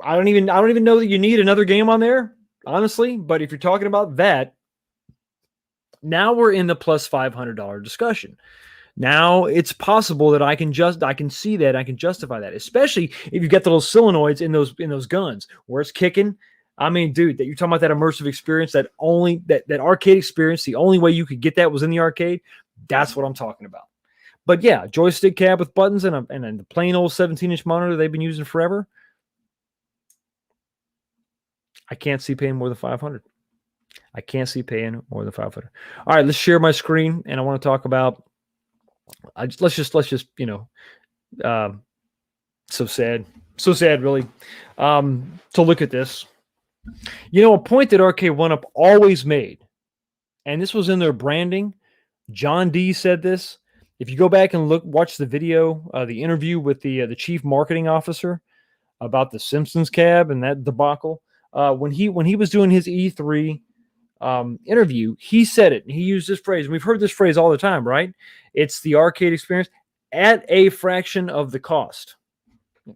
A: I don't even know that you need another game on there, honestly. But if you're talking about that, now we're in the plus $500 discussion. Now it's possible that I can see that, I can justify that, especially if you get the little solenoids in those guns where it's kicking. I mean, dude, that you're talking about that immersive experience, that arcade experience. The only way you could get that was in the arcade. That's what I'm talking about. But yeah, joystick cab with buttons and the plain old 17-inch monitor they've been using forever. I can't see paying more than $500. I can't see paying more than $500. All right, let's share my screen, and I want to talk about. Let's just so sad, really, to look at this. A point that Arcade 1UP always made, and this was in their branding. John D said this. If you go back and watch the video, the interview with the chief marketing officer about the Simpsons cab and that debacle, when he was doing his E3 interview, he said it. He used this phrase, and we've heard this phrase all the time, right? It's the arcade experience at a fraction of the cost,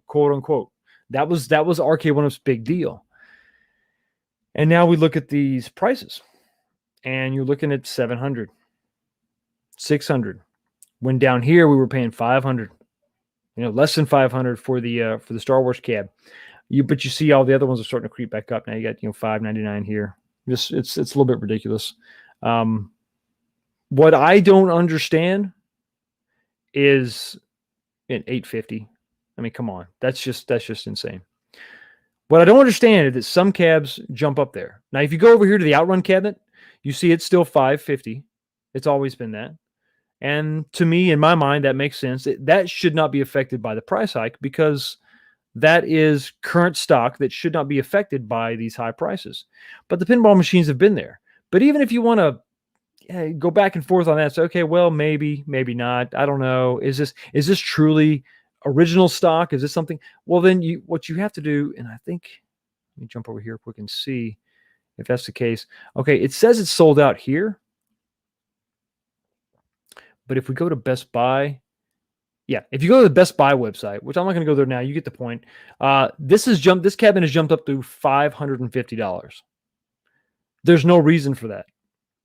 A: quote unquote. That was Arcade 1UP's big deal. And now we look at these prices, and you're looking at $700, $600. When down here we were paying $500, less than $500 for the Star Wars cab. But you see all the other ones are starting to creep back up. Now you got $599 here. It's a little bit ridiculous. What I don't understand is in $850. I mean, come on, that's just insane. What I don't understand is that some cabs jump up there. Now, if you go over here to the Outrun cabinet, you see it's still $550. It's always been that. And to me, in my mind, that makes sense. That should not be affected by the price hike because that is current stock that should not be affected by these high prices. But the pinball machines have been there. But even if you want to go back and forth on that, say, okay, well, maybe not. I don't know. Is this truly original stock? Is this something? Well, then what you have to do, and I think, let me jump over here quick and see if that's the case. Okay, it says it's sold out here. But if we go to Best Buy, if you go to the Best Buy website, which I'm not going to go there now, you get the point. This cabinet has jumped up to $550. There's no reason for that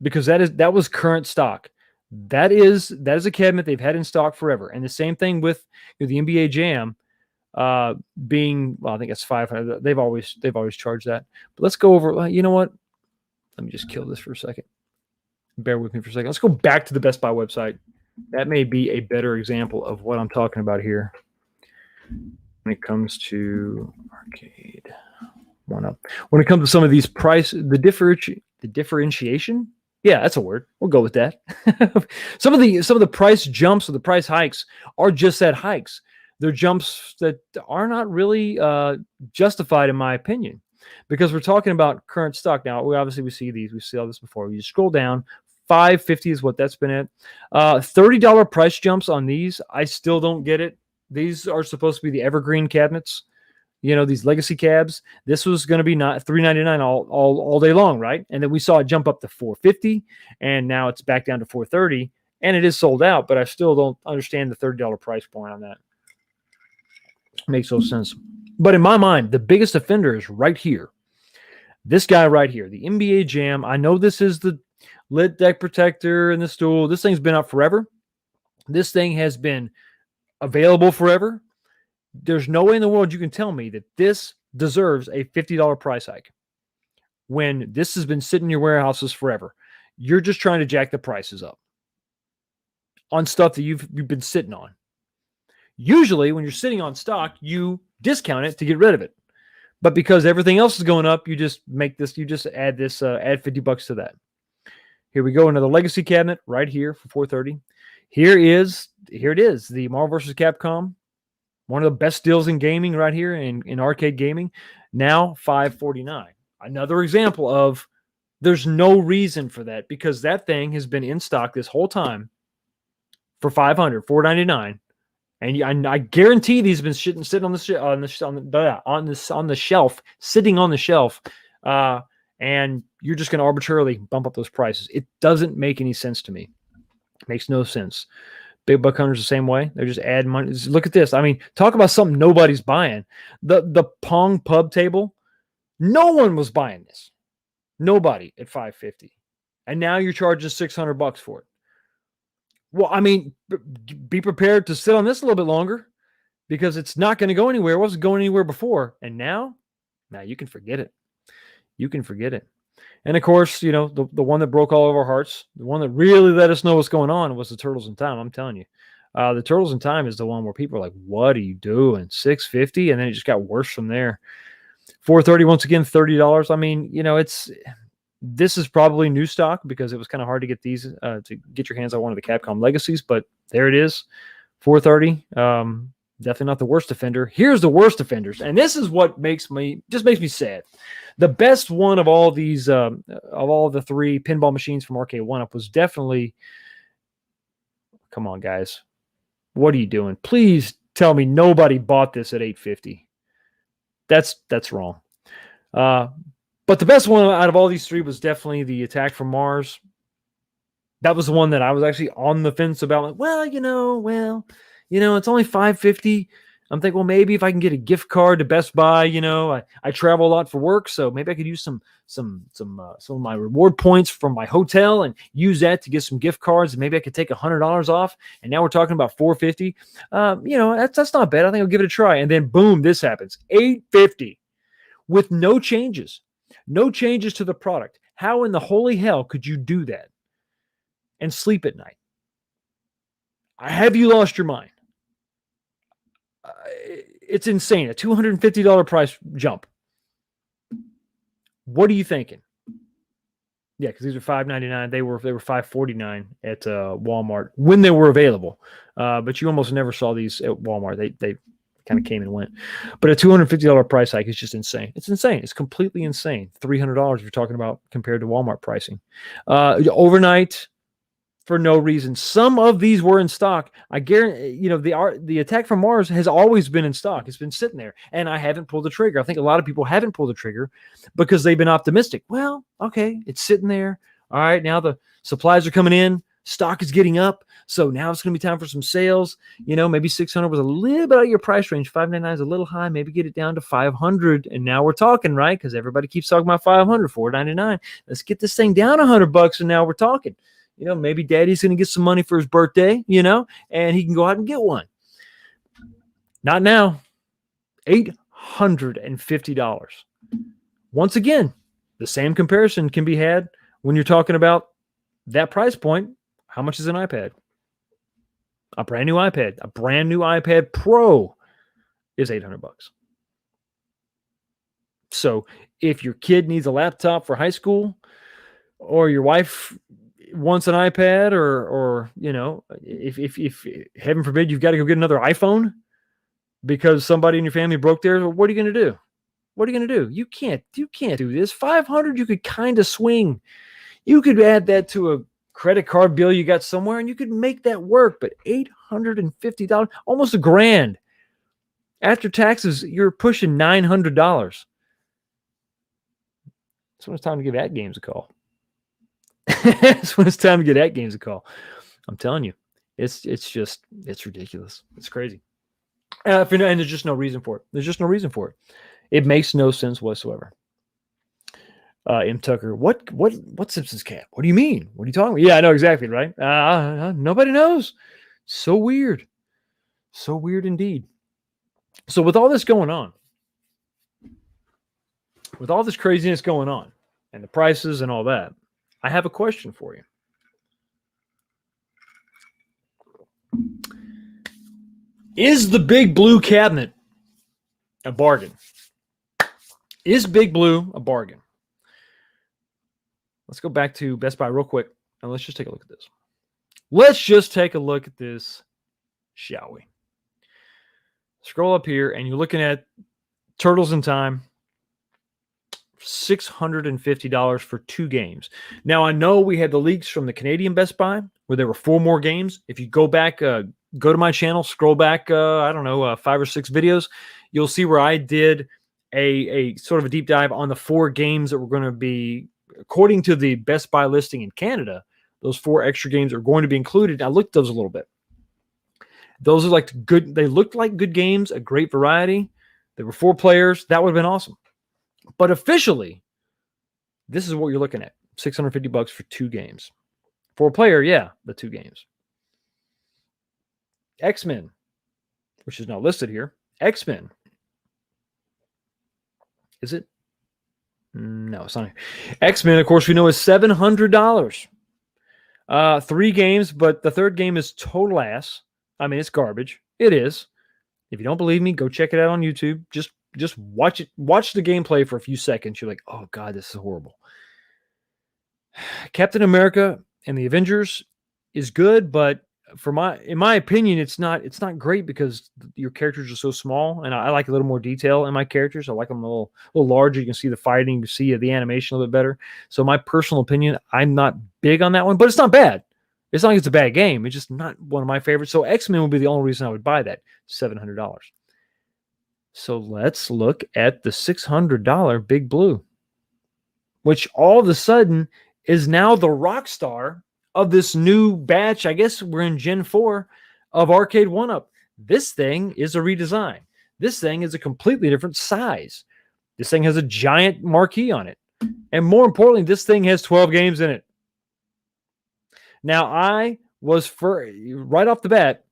A: because that was current stock. That is a cabinet they've had in stock forever. And the same thing with the NBA Jam being, well, I think it's $500. They've always charged that. But let's go over. You know what? Let me just kill this for a second. Bear with me for a second. Let's go back to the Best Buy website. That may be a better example of what I'm talking about here when it comes to Arcade 1UP. When it comes to some of these the differentiation. Yeah, that's a word. We'll go with that. Some of the price jumps or the price hikes are just that, hikes. They're jumps that are not really justified, in my opinion, because we're talking about current stock. Now, we see these. We see all this before. You scroll down. $550 is what that's been at. $30 price jumps on these. I still don't get it. These are supposed to be the evergreen cabinets. These legacy cabs. This was going to be not $399 all day long, right? And then we saw it jump up to $450, and now it's back down to $430, and it is sold out. But I still don't understand the $30 price point on that. Makes no sense. But in my mind, the biggest offender is right here. This guy right here, the NBA Jam. I know this is the lit deck protector and the stool. This thing's been out forever. This thing has been available forever. There's no way in the world you can tell me that this deserves a $50 price hike when this has been sitting in your warehouses forever. You're just trying to jack the prices up on stuff that you've been sitting on. Usually when you're sitting on stock, you discount it to get rid of it. But because everything else is going up, you just add $50 to that. Here we go, another legacy cabinet right here for $430. Here it is, the Marvel vs. Capcom. One of the best deals in gaming right here in arcade gaming. Now $549. Another example of there's no reason for that because that thing has been in stock this whole time for $500, $499, And I guarantee these have been sitting on the shelf, sitting on the shelf, and you're just going to arbitrarily bump up those prices. It doesn't make any sense to me. It makes no sense. Big buck hunters the same way. They're just adding money. Look at this. I mean, talk about something nobody's buying. The Pong pub table. No one was buying this. Nobody at $550, and now you're charging $600 for it. Well, I mean, be prepared to sit on this a little bit longer because it's not going to go anywhere. It wasn't going anywhere before, and now you can forget it. You can forget it. And of course, the one that broke all of our hearts, the one that really let us know what's going on was the Turtles in Time. I'm telling you, the Turtles in Time is the one where people are like, "What are you doing?" $650, and then it just got worse from there. $430 once again, $30. I mean, this is probably new stock because it was kind of hard to get these to get your hands on one of the Capcom Legacies, but there it is, $430. Definitely not the worst offender. Here's the worst offenders, and this is what makes me sad. The best one of all these, of all the three pinball machines from Arcade 1-Up was definitely. Come on, guys, what are you doing? Please tell me nobody bought this at $850. That's wrong. But the best one out of all these three was definitely the Attack from Mars. That was the one that I was actually on the fence about. Like, it's only $550. I'm thinking, well, maybe if I can get a gift card to Best Buy, I travel a lot for work, so maybe I could use some of my reward points from my hotel and use that to get some gift cards, and maybe I could take $100 off. And now we're talking about $450. That's not bad. I think I'll give it a try. And then boom, this happens, $850 with no changes. No changes to the product. How in the holy hell could you do that and sleep at night? Have you lost your mind? It's insane. A $250 price jump. What are you thinking? Yeah, because these are $599. They were $549 at Walmart when they were available. But you almost never saw these at Walmart. They kind of came and went. But a $250 price hike is just insane. It's insane. It's completely insane. $300 you're talking about compared to Walmart pricing. Overnight, for no reason. Some of these were in stock. I guarantee, the Attack from Mars has always been in stock. It's been sitting there, and I haven't pulled the trigger. I think a lot of people haven't pulled the trigger because they've been optimistic. Well, okay, it's sitting there. All right, now the supplies are coming in. Stock is getting up. So now it's going to be time for some sales. Maybe $600 was a little bit out of your price range. $599 is a little high. Maybe get it down to $500. And now we're talking, right? Because everybody keeps talking about $500, $499. Let's get this thing down $100, and now we're talking. Maybe Daddy's going to get some money for his birthday, and he can go out and get one. Not now. $850. Once again, the same comparison can be had when you're talking about that price point. How much is an iPad? A brand new iPad. A brand new iPad Pro is $800. So if your kid needs a laptop for high school, or your wife wants an iPad, or if heaven forbid you've got to go get another iPhone because somebody in your family broke theirs, well, what are you going to do? What are you going to do? You can't do this. $500 you could kind of swing. You could add that to a credit card bill you got somewhere, and you could make that work. But $850, almost $1,000 after taxes, you're pushing $900. So it's time to give At Games a call. That's when it's time to get At Games a call. I'm telling you, it's ridiculous. It's crazy. And there's just no reason for it. There's just no reason for it. It makes no sense whatsoever. M. Tucker, what Simpsons cat? What do you mean? What are you talking about? Yeah, I know exactly, right? Nobody knows. So weird. So weird indeed. So with all this going on, with all this craziness going on, and the prices and all that, I have a question for you. Is the Big Blue cabinet a bargain? Is Big Blue a bargain? Let's go back to Best Buy real quick, and let's just take a look at this. Let's just take a look at this, shall we? Scroll up here, and you're looking at Turtles in Time, $650 for 2 games. Now, I know we had the leaks from the Canadian Best Buy where there were 4 more games. If you go back go to my channel, scroll back, I don't know, 5 or 6 videos. You'll see where I did a sort of a deep dive on the 4 games that were going to be, according to the Best Buy listing in Canada, those 4 extra games are going to be included. I looked at those a little bit. Those are like good. They looked like good games, a great variety. There were 4 players. That would have been awesome. But officially, this is what you're looking at: $650 for 2 games. 4 player, yeah, the 2 games. X-Men, which is not listed here. X-Men. Is it? No, it's not here. X-Men, of course, we know is $700. 3 games, but the 3rd game is total ass. I mean, it's garbage. It is. If you don't believe me, go check it out on YouTube. Just watch it. Watch the gameplay for a few seconds. You're like, oh God, this is horrible. Captain America and the Avengers is good, but in my opinion, it's not great because your characters are so small, and I like a little more detail in my characters. I like them a little larger. You can see the fighting, you can see the animation a little bit better. So my personal opinion, I'm not big on that one, but it's not bad. It's not like it's a bad game. It's just not one of my favorites. So X-Men would be the only reason I would buy that, $700. So let's look at the $600 Big Blue, which all of a sudden is now the rock star of this new batch. I guess we're in Gen 4 of Arcade 1-Up. This thing is a redesign. This thing is a completely different size. This thing has a giant marquee on it. And more importantly, this thing has 12 games in it. Now, I was, right off the bat,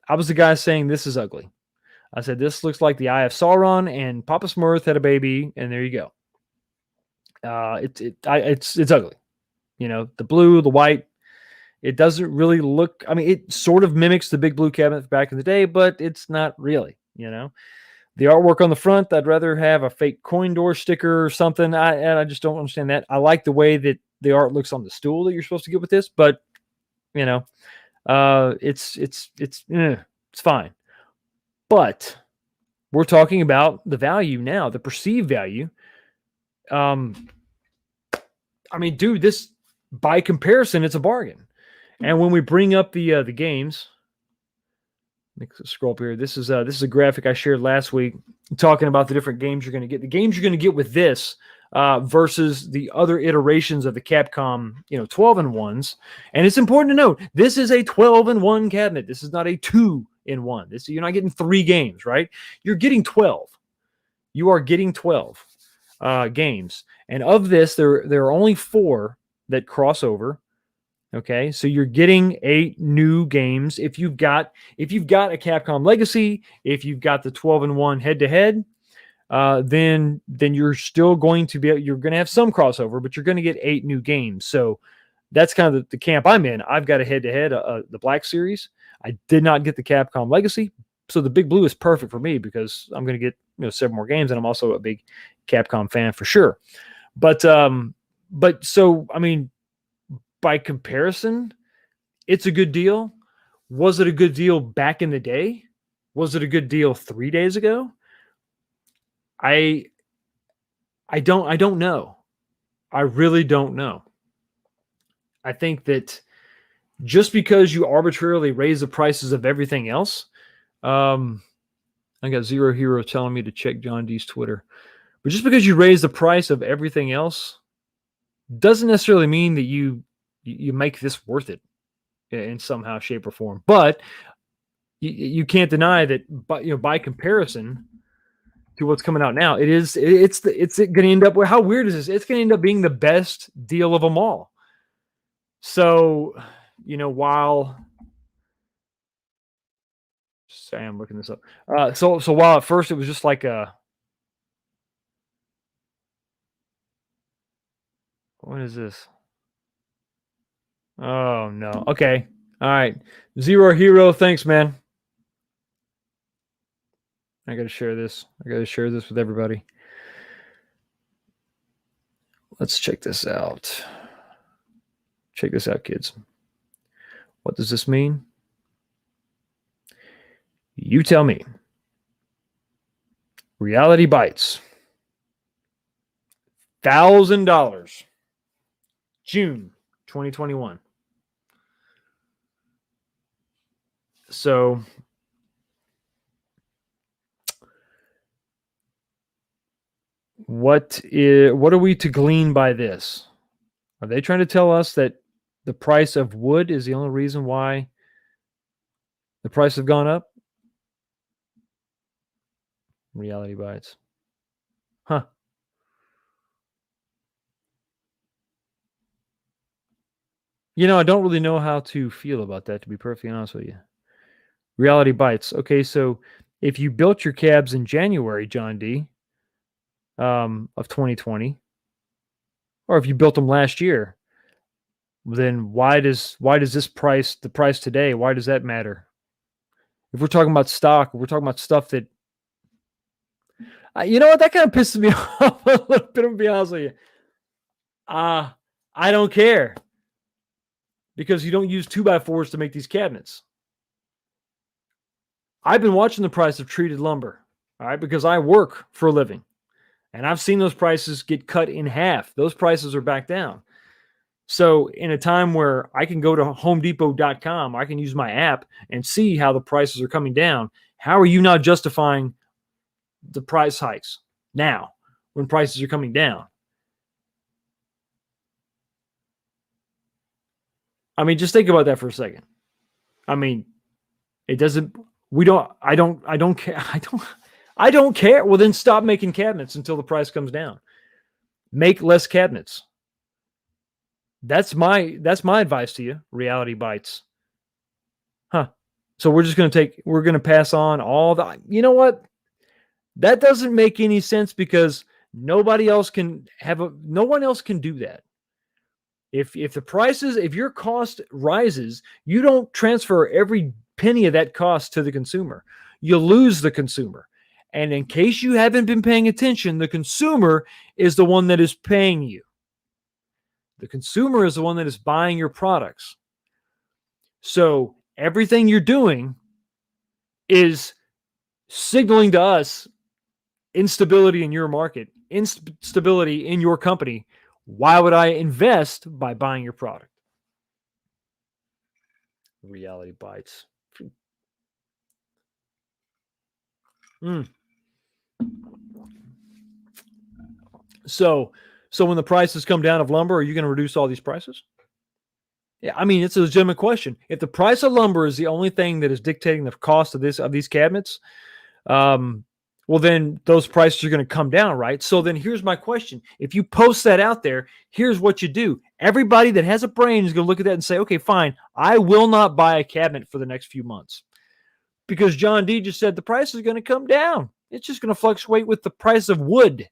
A: I was the guy saying this is ugly. I said, this looks like the Eye of Sauron and Papa Smurf had a baby, and there you go. It's ugly. You know, the blue, the white, it doesn't really look, I mean, it sort of mimics the Big Blue cabinet back in the day, but it's not really, you know. The artwork on the front, I'd rather have a fake coin door sticker or something. I just don't understand that. I like the way that the art looks on the stool that you're supposed to get with this, but you know, it's fine. But we're talking about the value now, the perceived value. I mean, dude, this, by comparison, it's a bargain. And when we bring up the games, let me scroll up here. This is a graphic I shared last week talking about the different games you're going to get. The games you're going to get with this versus the other iterations of the Capcom, 12-in-1s. And it's important to note, this is a 12-in-1 cabinet. This is not a 2-in-1. You're not getting 3 games, right? You're getting 12. You are getting 12 games. And of this, there are only 4 that cross over. Okay, so you're getting 8 new games. If you've got a Capcom Legacy, if you've got the 12-in-1 head-to-head, then you're still going to you're going to have some crossover, but you're going to get 8 new games. So that's kind of the camp I'm in. I've got a head-to-head, the Black Series. I did not get the Capcom Legacy, so the Big Blue is perfect for me because I'm going to get several more games, and I'm also a big Capcom fan for sure. But so I mean, by comparison, it's a good deal. Was it a good deal back in the day? Was it a good deal 3 days ago? I don't know. I really don't know. I think that just because you arbitrarily raise the prices of everything else, I got Zero Hero telling me to check John D's Twitter. But just because you raise the price of everything else doesn't necessarily mean that you make this worth it in somehow, shape, or form. But you can't deny that, by comparison to what's coming out now, it's going to end up. How weird is this? It's going to end up being the best deal of them all. So, while I'm looking this up. So while at first it was just like what is this? Oh no. Okay. All right. Zero Hero. Thanks, man. I got to share this. With everybody. Let's check this out. Check this out, kids. What does this mean? You tell me. Reality Bites. $1,000. June 2021. So what are we to glean by this? Are they trying to tell us that the price of wood is the only reason why the price have gone up? Reality bites. Huh. I don't really know how to feel about that, to be perfectly honest with you. Reality bites. Okay, so if you built your cabs in January, John D, of 2020, or if you built them last year, then why does the price today, why does that matter? If we're talking about stock, we're talking about stuff that you know what, that kind of pisses me off a little bit, to be honest with you. I don't care because you don't use 2x4s to make these cabinets. I've been watching the price of treated lumber, all right, because I work for a living and I've seen those prices get cut in half. Those prices are back down. So in a time where I can go to homedepot.com, I can use my app and see how the prices are coming down. How are you not justifying the price hikes now when prices are coming down? I mean, just think about that for a second. I mean, it doesn't, we don't, I don't care. I don't care. Well, then stop making cabinets until the price comes down. Make less cabinets. That's my advice to you. Reality bites. Huh. So we're going to pass on all the, you know what? That doesn't make any sense because no one else can do that. If your cost rises, you don't transfer every penny of that cost to the consumer. You lose the consumer. And in case you haven't been paying attention, the consumer is the one that is paying you. The consumer is the one that is buying your products. So everything you're doing is signaling to us instability in your market, instability in your company. Why would I invest by buying your product? Reality bites. So when the prices come down of lumber, are you going to reduce all these prices? Yeah, I mean, it's a legitimate question. If the price of lumber is the only thing that is dictating the cost of these cabinets, well, then those prices are going to come down, right? So then here's my question. If you post that out there, here's what you do. Everybody that has a brain is going to look at that and say, okay, fine, I will not buy a cabinet for the next few months. Because John D just said the price is going to come down. It's just going to fluctuate with the price of wood.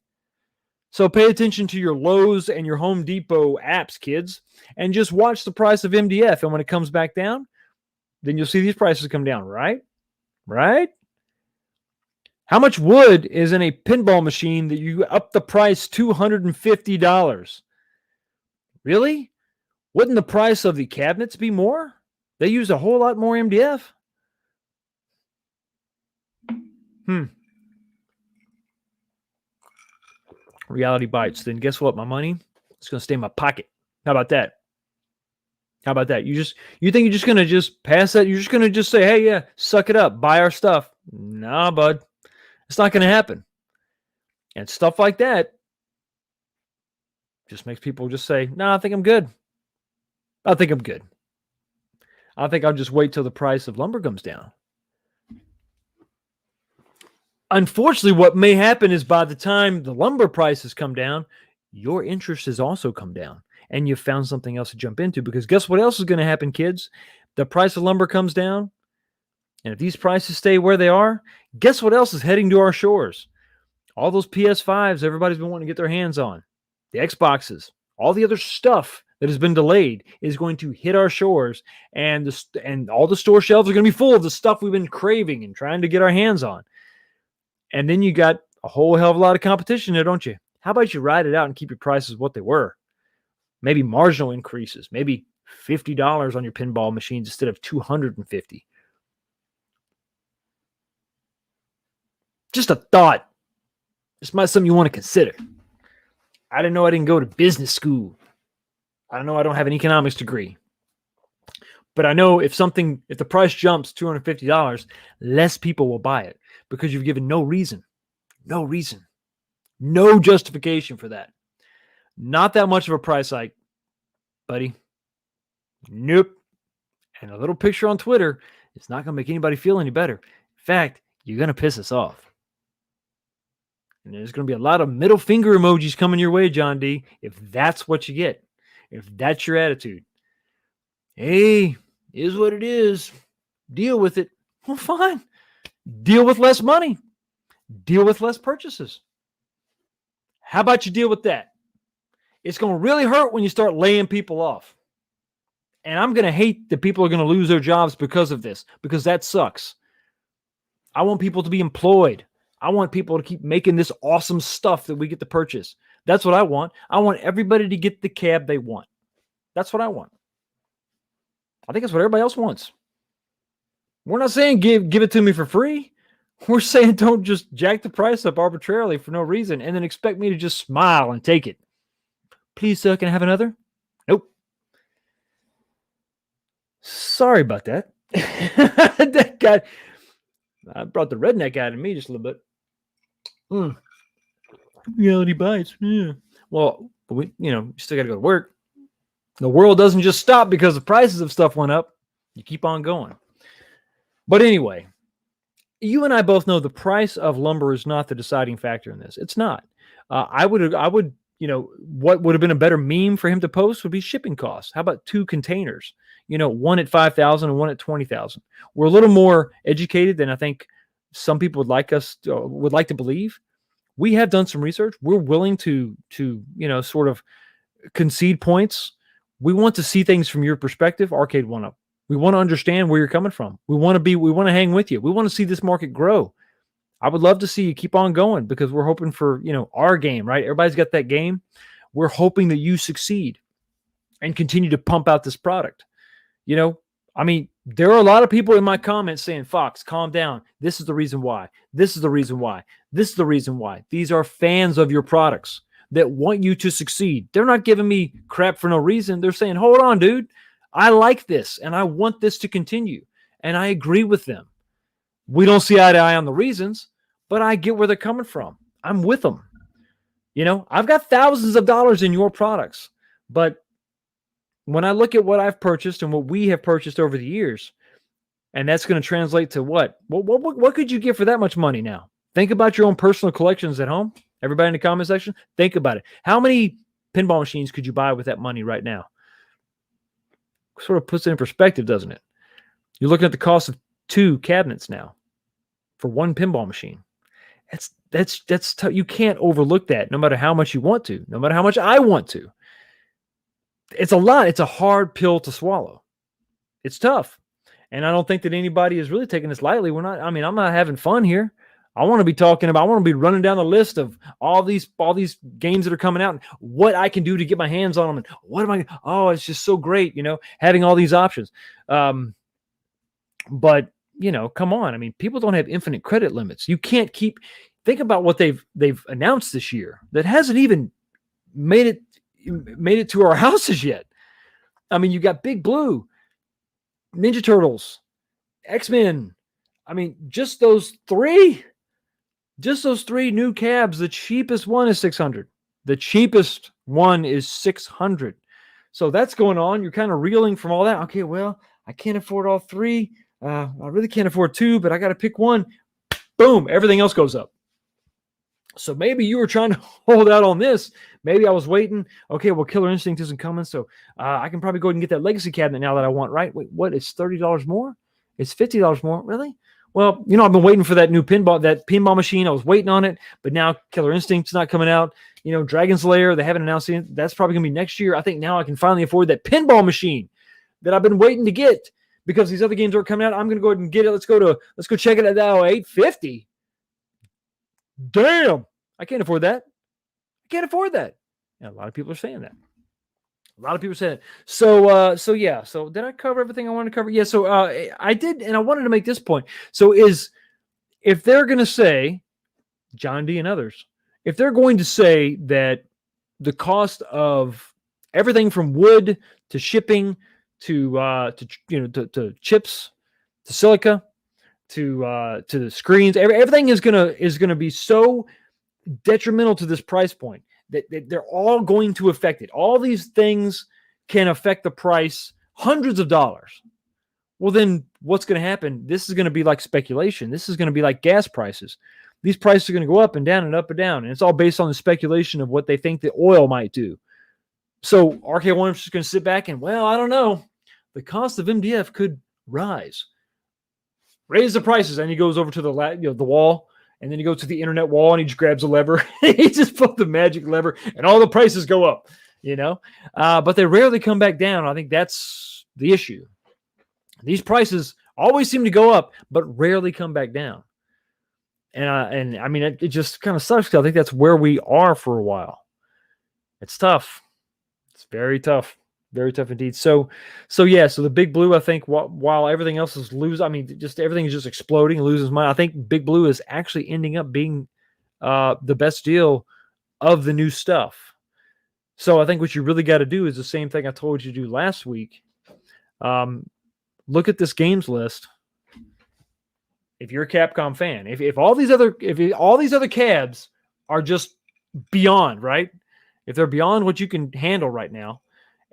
A: So pay attention to your Lowe's and your Home Depot apps, kids, and just watch the price of MDF. And when it comes back down, then you'll see these prices come down, right? Right? How much wood is in a pinball machine that you up the price $250? Really? Wouldn't the price of the cabinets be more? They use a whole lot more MDF. Reality bites. Then guess what? My money is going to stay in my pocket. How about that? How about that? You think you're just going to just pass that? You're just going to just say, hey, yeah, suck it up. Buy our stuff. Nah, bud. It's not going to happen. And stuff like that just makes people just say, nah, I think I'm good. I think I'm good. I think I'll just wait till the price of lumber comes down. Unfortunately, what may happen is by the time the lumber prices come down, your interest has also come down and you've found something else to jump into, because guess what else is going to happen, kids? The price of lumber comes down. And if these prices stay where they are, guess what else is heading to our shores? All those PS5s everybody's been wanting to get their hands on, the Xboxes, all the other stuff that has been delayed is going to hit our shores, and all the store shelves are going to be full of the stuff we've been craving and trying to get our hands on. And then you got a whole hell of a lot of competition there, don't you? How about you ride it out and keep your prices what they were? Maybe marginal increases, maybe $50 on your pinball machines instead of $250. Just a thought. This might be something you want to consider. I didn't know I didn't go to business school. I don't know I don't have an economics degree. But I know if the price jumps $250, less people will buy it because you've given no reason, no justification for that. Not that much of a price hike, buddy. Nope. And a little picture on Twitter is not going to make anybody feel any better. In fact, you're going to piss us off. And there's going to be a lot of middle finger emojis coming your way, John D., if that's what you get, if that's your attitude. Hey, is what it is. Deal with it. Well, fine. Deal with less money. Deal with less purchases. How about you deal with that? It's going to really hurt when you start laying people off. And I'm going to hate that people are going to lose their jobs because of this, because that sucks. I want people to be employed. I want people to keep making this awesome stuff that we get to purchase. That's what I want. I want everybody to get the cab they want. That's what I want. I think that's what everybody else wants. We're not saying give it to me for free. We're saying don't just jack the price up arbitrarily for no reason and then expect me to just smile and take it. Please, sir, can I have another? Nope. Sorry about that. That guy, I brought the redneck out of me just a little bit. Reality bites. Yeah. Well, we still got to go to work. The world doesn't just stop because the prices of stuff went up. You keep on going. But anyway, you and I both know the price of lumber is not the deciding factor in this. It's not. I would, what would have been a better meme for him to post would be shipping costs. How about 2 containers? One at 5,000 and one at 20,000. We're a little more educated than I think some people would like to believe. We have done some research. We're willing to sort of concede points. We want to see things from your perspective, Arcade One Up. We want to understand where you're coming from. We want to hang with you. We want to see this market grow. I would love to see you keep on going because we're hoping for, our game, right? Everybody's got that game. We're hoping that you succeed and continue to pump out this product. There are a lot of people in my comments saying, Fox, calm down. This is the reason why. This is the reason why. This is the reason why. These are fans of your products that want you to succeed. They're not giving me crap for no reason. They're saying, hold on, dude. I like this and I want this to continue. And I agree with them. We don't see eye to eye on the reasons, but I get where they're coming from. I'm with them. I've got thousands of dollars in your products, but when I look at what I've purchased and what we have purchased over the years, and that's going to translate to what? What could you get for that much money now? Think about your own personal collections at home. Everybody in the comment section, think about it. How many pinball machines could you buy with that money right now? Sort of puts it in perspective, doesn't it? You're looking at the cost of 2 cabinets now for 1 pinball machine. That's tough. You can't overlook that no matter how much you want to, no matter how much I want to. It's a lot. It's a hard pill to swallow. It's tough. And I don't think that anybody is really taking this lightly. I'm not having fun here. I want to be running down the list of all these games that are coming out and what I can do to get my hands on them. And it's just so great, having all these options. But come on. People don't have infinite credit limits. You can't think about what they've announced this year that hasn't even made it to our houses yet. You got Big Blue, Ninja Turtles, X-Men. Just those 3 new cabs. The cheapest one is $600. The cheapest one is $600. So that's going on. You're kind of reeling from all that. Okay, well, I can't afford all 3. I really can't afford 2, but I got to pick one. Boom, everything else goes up. So maybe you were trying to hold out on this. Maybe I was waiting. Okay, well, Killer Instinct isn't coming, so I can probably go ahead and get that legacy cabinet now that I want, right? Wait, what? It's $30 more? It's $50 more? Really? Well, I've been waiting for that new pinball machine. I was waiting on it, but now Killer Instinct's not coming out. Dragon's Lair, they haven't announced it. That's probably going to be next year. I think now I can finally afford that pinball machine that I've been waiting to get because these other games aren't coming out. I'm going to go ahead and get it. Let's go check it out now. $850. Damn, I can't afford that. And a lot of people are saying that. So yeah. So did I cover everything I wanted to cover? Yeah. So I did, and I wanted to make this point. So if they're going to say, John D and others, if they're going to say that the cost of everything from wood to shipping to chips, to silica, to the screens. Everything is gonna be so detrimental to this price point that they're all going to affect it. All these things can affect the price hundreds of dollars. Well, then what's going to happen? This is going to be like speculation. This is going to be like gas prices. These prices are going to go up and down and up and down. And it's all based on the speculation of what they think the oil might do. So RK1 is just going to sit back and, well, I don't know. The cost of MDF could rise. Raise the prices. And he goes over to the wall. And then he goes to the internet wall and he just grabs a lever. He just pulls the magic lever and all the prices go up, But they rarely come back down. I think that's the issue. These prices always seem to go up, but rarely come back down. And I mean, it just kind of sucks because I think that's where we are for a while. It's tough. It's very tough. Very tough indeed. So the Big Blue, I think, while everything else is losing, I mean, just everything is just exploding, loses money. I think Big Blue is actually ending up being the best deal of the new stuff. So I think what you really got to do is the same thing I told you to do last week. Look at this games list. If you're a Capcom fan, if all these other cabs are just beyond, right? If they're beyond what you can handle right now,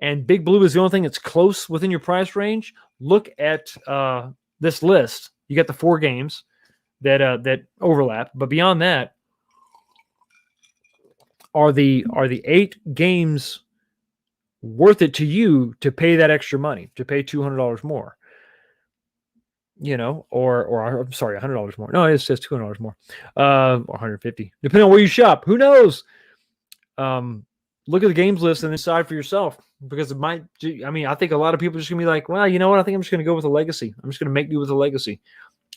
A: and Big Blue is the only thing that's close within your price range, look at this list. You got the 4 games that overlap, but beyond that are the 8 games worth it to you to pay that extra money, to pay $200 more? Or I'm sorry, $100 more. No, it says $200 more, or $150, depending on where you shop. Who knows? Look at the games list and decide for yourself, because it might. I mean, I think a lot of people are just gonna be like, well, you know what? I think I'm just gonna go with a legacy. I'm just gonna make do with a legacy.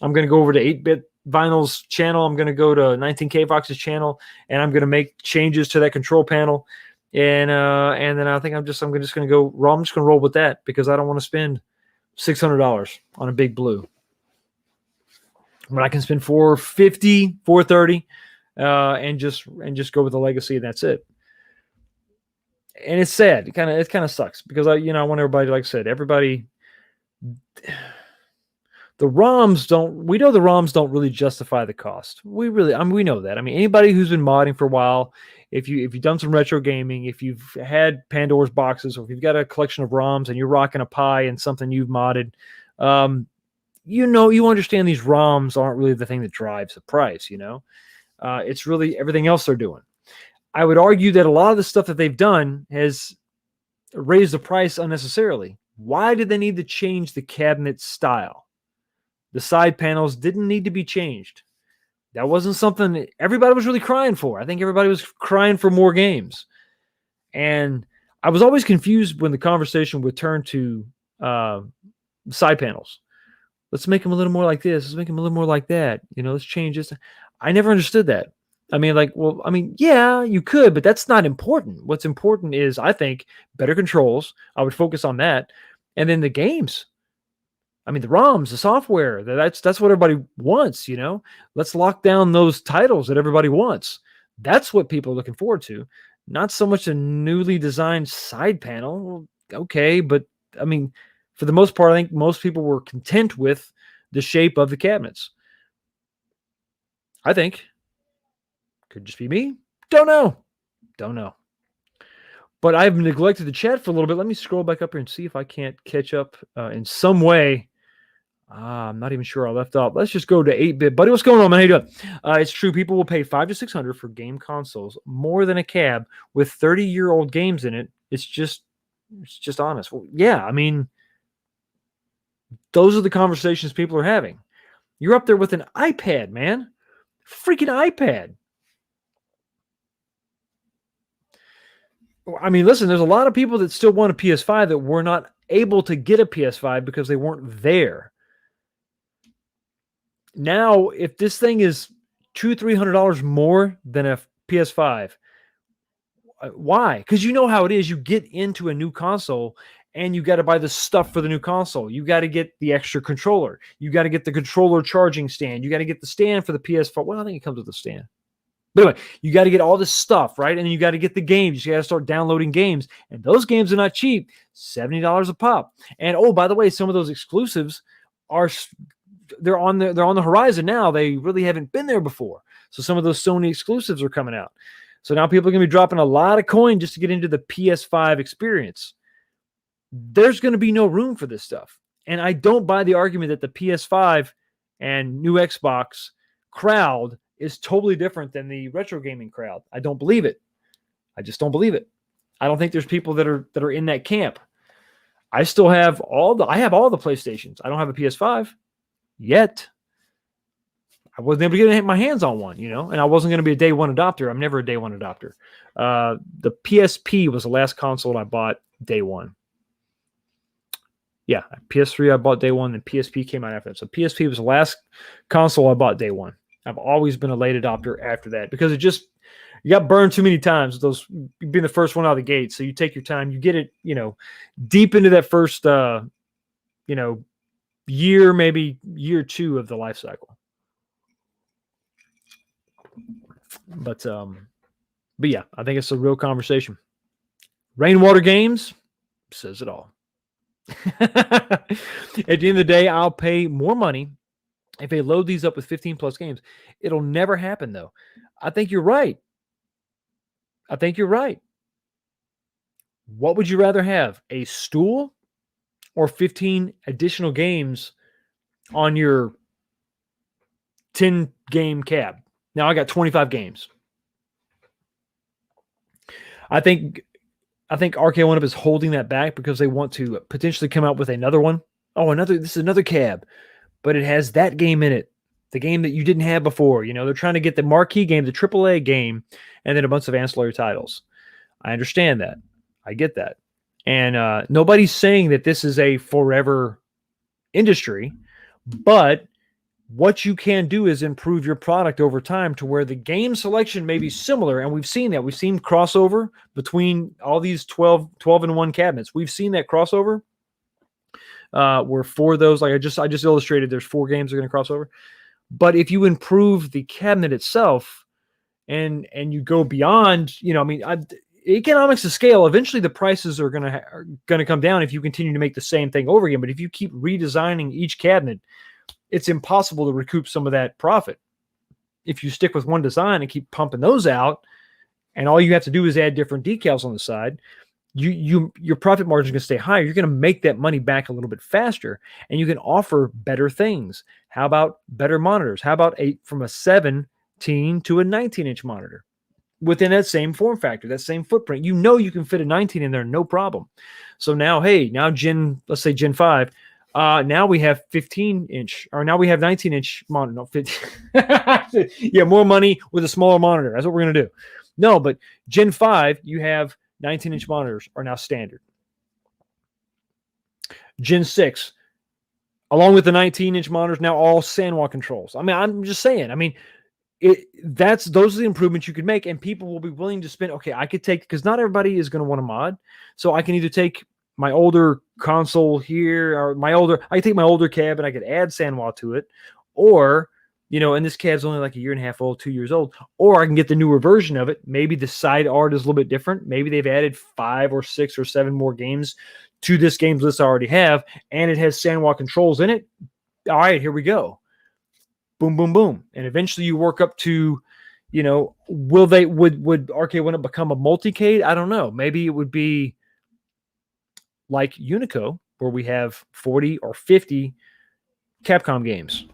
A: I'm gonna go over to 8-Bit Vinyl's channel. I'm gonna go to 19K Fox's channel, and I'm gonna make changes to that control panel. And then I think I'm just gonna go raw. I'm just gonna roll with that because I don't want to spend $600 on a Big Blue. But I can spend $450, $430, and just go with the legacy, and that's it. And it's sad. It kind of sucks because I want everybody, like I said, everybody. The ROMs don't really justify the cost. We know that. I mean, anybody who's been modding for a while, if you've done some retro gaming, if you've had Pandora's boxes, or if you've got a collection of ROMs and you're rocking a Pi and something you've modded, you understand these ROMs aren't really the thing that drives the price. It's really everything else they're doing. I would argue that a lot of the stuff that they've done has raised the price unnecessarily. Why did they need to change the cabinet style? The side panels didn't need to be changed. That wasn't something that everybody was really crying for. I think everybody was crying for more games. And I was always confused when the conversation would turn to side panels. Let's make them a little more like this. Let's make them a little more like that. Let's change this. I never understood that. I mean, yeah, you could, but that's not important. What's important is, I think, better controls. I would focus on that. And then the games. I mean, the ROMs, the software, that's what everybody wants, Let's lock down those titles that everybody wants. That's what people are looking forward to. Not so much a newly designed side panel. Well, okay, but I mean, for the most part, I think most people were content with the shape of the cabinets. I think. Could just be me. Don't know. But I've neglected the chat for a little bit. Let me scroll back up here and see if I can't catch up in some way. I'm not even sure I left off. Let's just go to 8-Bit. Buddy, what's going on, man? How you doing? It's true. People will pay $500 to $600 for game consoles, more than a cab with 30-year-old games in it. It's just honest. Well, yeah, I mean, those are the conversations people are having. You're up there with an iPad, man. Freaking iPad. I mean, listen, there's a lot of people that still want a PS5 that were not able to get a PS5 because they weren't there. Now, if this thing is $200-$300 more than a PS5, why? Because you know how it is. You get into a new console and you got to buy the stuff for the new console. You got to get the extra controller. You got to get the controller charging stand. You got to get the stand for the PS4. Well, I think it comes with a stand. But anyway, you got to get all this stuff, right? And then you got to get the games. You got to start downloading games. And those games are not cheap, $70 a pop. And oh, by the way, some of those exclusives are they're on the horizon now. They really haven't been there before. So some of those Sony exclusives are coming out. So now people are going to be dropping a lot of coin just to get into the PS5 experience. There's going to be no room for this stuff. And I don't buy the argument that the PS5 and new Xbox crowd is totally different than the retro gaming crowd. I don't believe it. I just don't believe it. I don't think there's people that are in that camp. I have all the PlayStations. I don't have a PS5 yet. I wasn't able to get my hands on one, and I wasn't going to be a day one adopter. I'm never a day one adopter. The PSP was the last console I bought day one. Yeah, PS3 I bought day one, then PSP came out after that. So PSP was the last console I bought day one. I've always been a late adopter after that because you got burned too many times with those being the first one out of the gate. So you take your time, you get it, deep into that first, year, maybe year two of the life cycle. But yeah, I think it's a real conversation. Rainwater Games says it all. At the end of the day, I'll pay more money if they load these up with 15 plus games. It'll never happen, though. I think you're right. What would you rather have? A stool or 15 additional games on your 10 game cab? Now I got 25 games. I think RK1UP is holding that back because they want to potentially come out with another one. Oh, this is another cab, but it has that game in it, the game that you didn't have before. They're trying to get the marquee game, the AAA game, and then a bunch of ancillary titles. I understand that. I get that. And nobody's saying that this is a forever industry, but what you can do is improve your product over time to where the game selection may be similar. And we've seen that. We've seen crossover between all these 12-in-1 cabinets. We've seen that crossover where 4 of those, like I just illustrated, there's 4 games that are going to cross over. But if you improve the cabinet itself and you go beyond, economics of scale, eventually the prices are going to come down if you continue to make the same thing over again. But if you keep redesigning each cabinet, it's impossible to recoup some of that profit. If you stick with one design and keep pumping those out, and all you have to do is add different decals on the side, your profit margin is going to stay higher. You're going to make that money back a little bit faster, and you can offer better things. How about better monitors? How about from a 17 to a 19-inch monitor within that same form factor, that same footprint? You can fit a 19 in there, no problem. So now, let's say Gen 5, now we have 15-inch, or now we have 19-inch monitor. No, 15. Yeah, more money with a smaller monitor. That's what we're going to do. No, but Gen 5, you have 19-inch monitors are now standard. Gen 6, along with the 19-inch monitors, now all Sanwa controls. I'm just saying. Those are the improvements you could make, and people will be willing to spend. Okay, I could take, because not everybody is going to want a mod, so I can either take my older console here, or I can take my older cab and I could add Sanwa to it, or and this cab's only like a year and a half old, 2 years old, or I can get the newer version of it. Maybe the side art is a little bit different. Maybe they've added 5 or 6 or 7 more games to this games list I already have, and it has Sanwa controls in it. All right, here we go. Boom, boom, boom. And eventually you work up to, would RK1UP become a multicade? I don't know. Maybe it would be like Unico, where we have 40 or 50 Capcom games,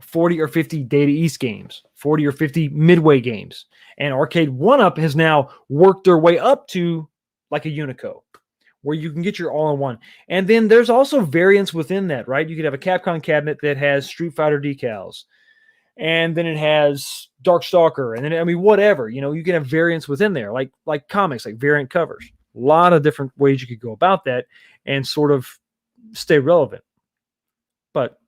A: 40 or 50 Data East games, 40 or 50 Midway games. And RK1UP has now worked their way up to like a Unico, where you can get your all-in-one. And then there's also variants within that, right? You could have a Capcom cabinet that has Street Fighter decals, and then it has Darkstalker, and then, whatever. You can have variants within there, like comics, like variant covers. A lot of different ways you could go about that and sort of stay relevant. But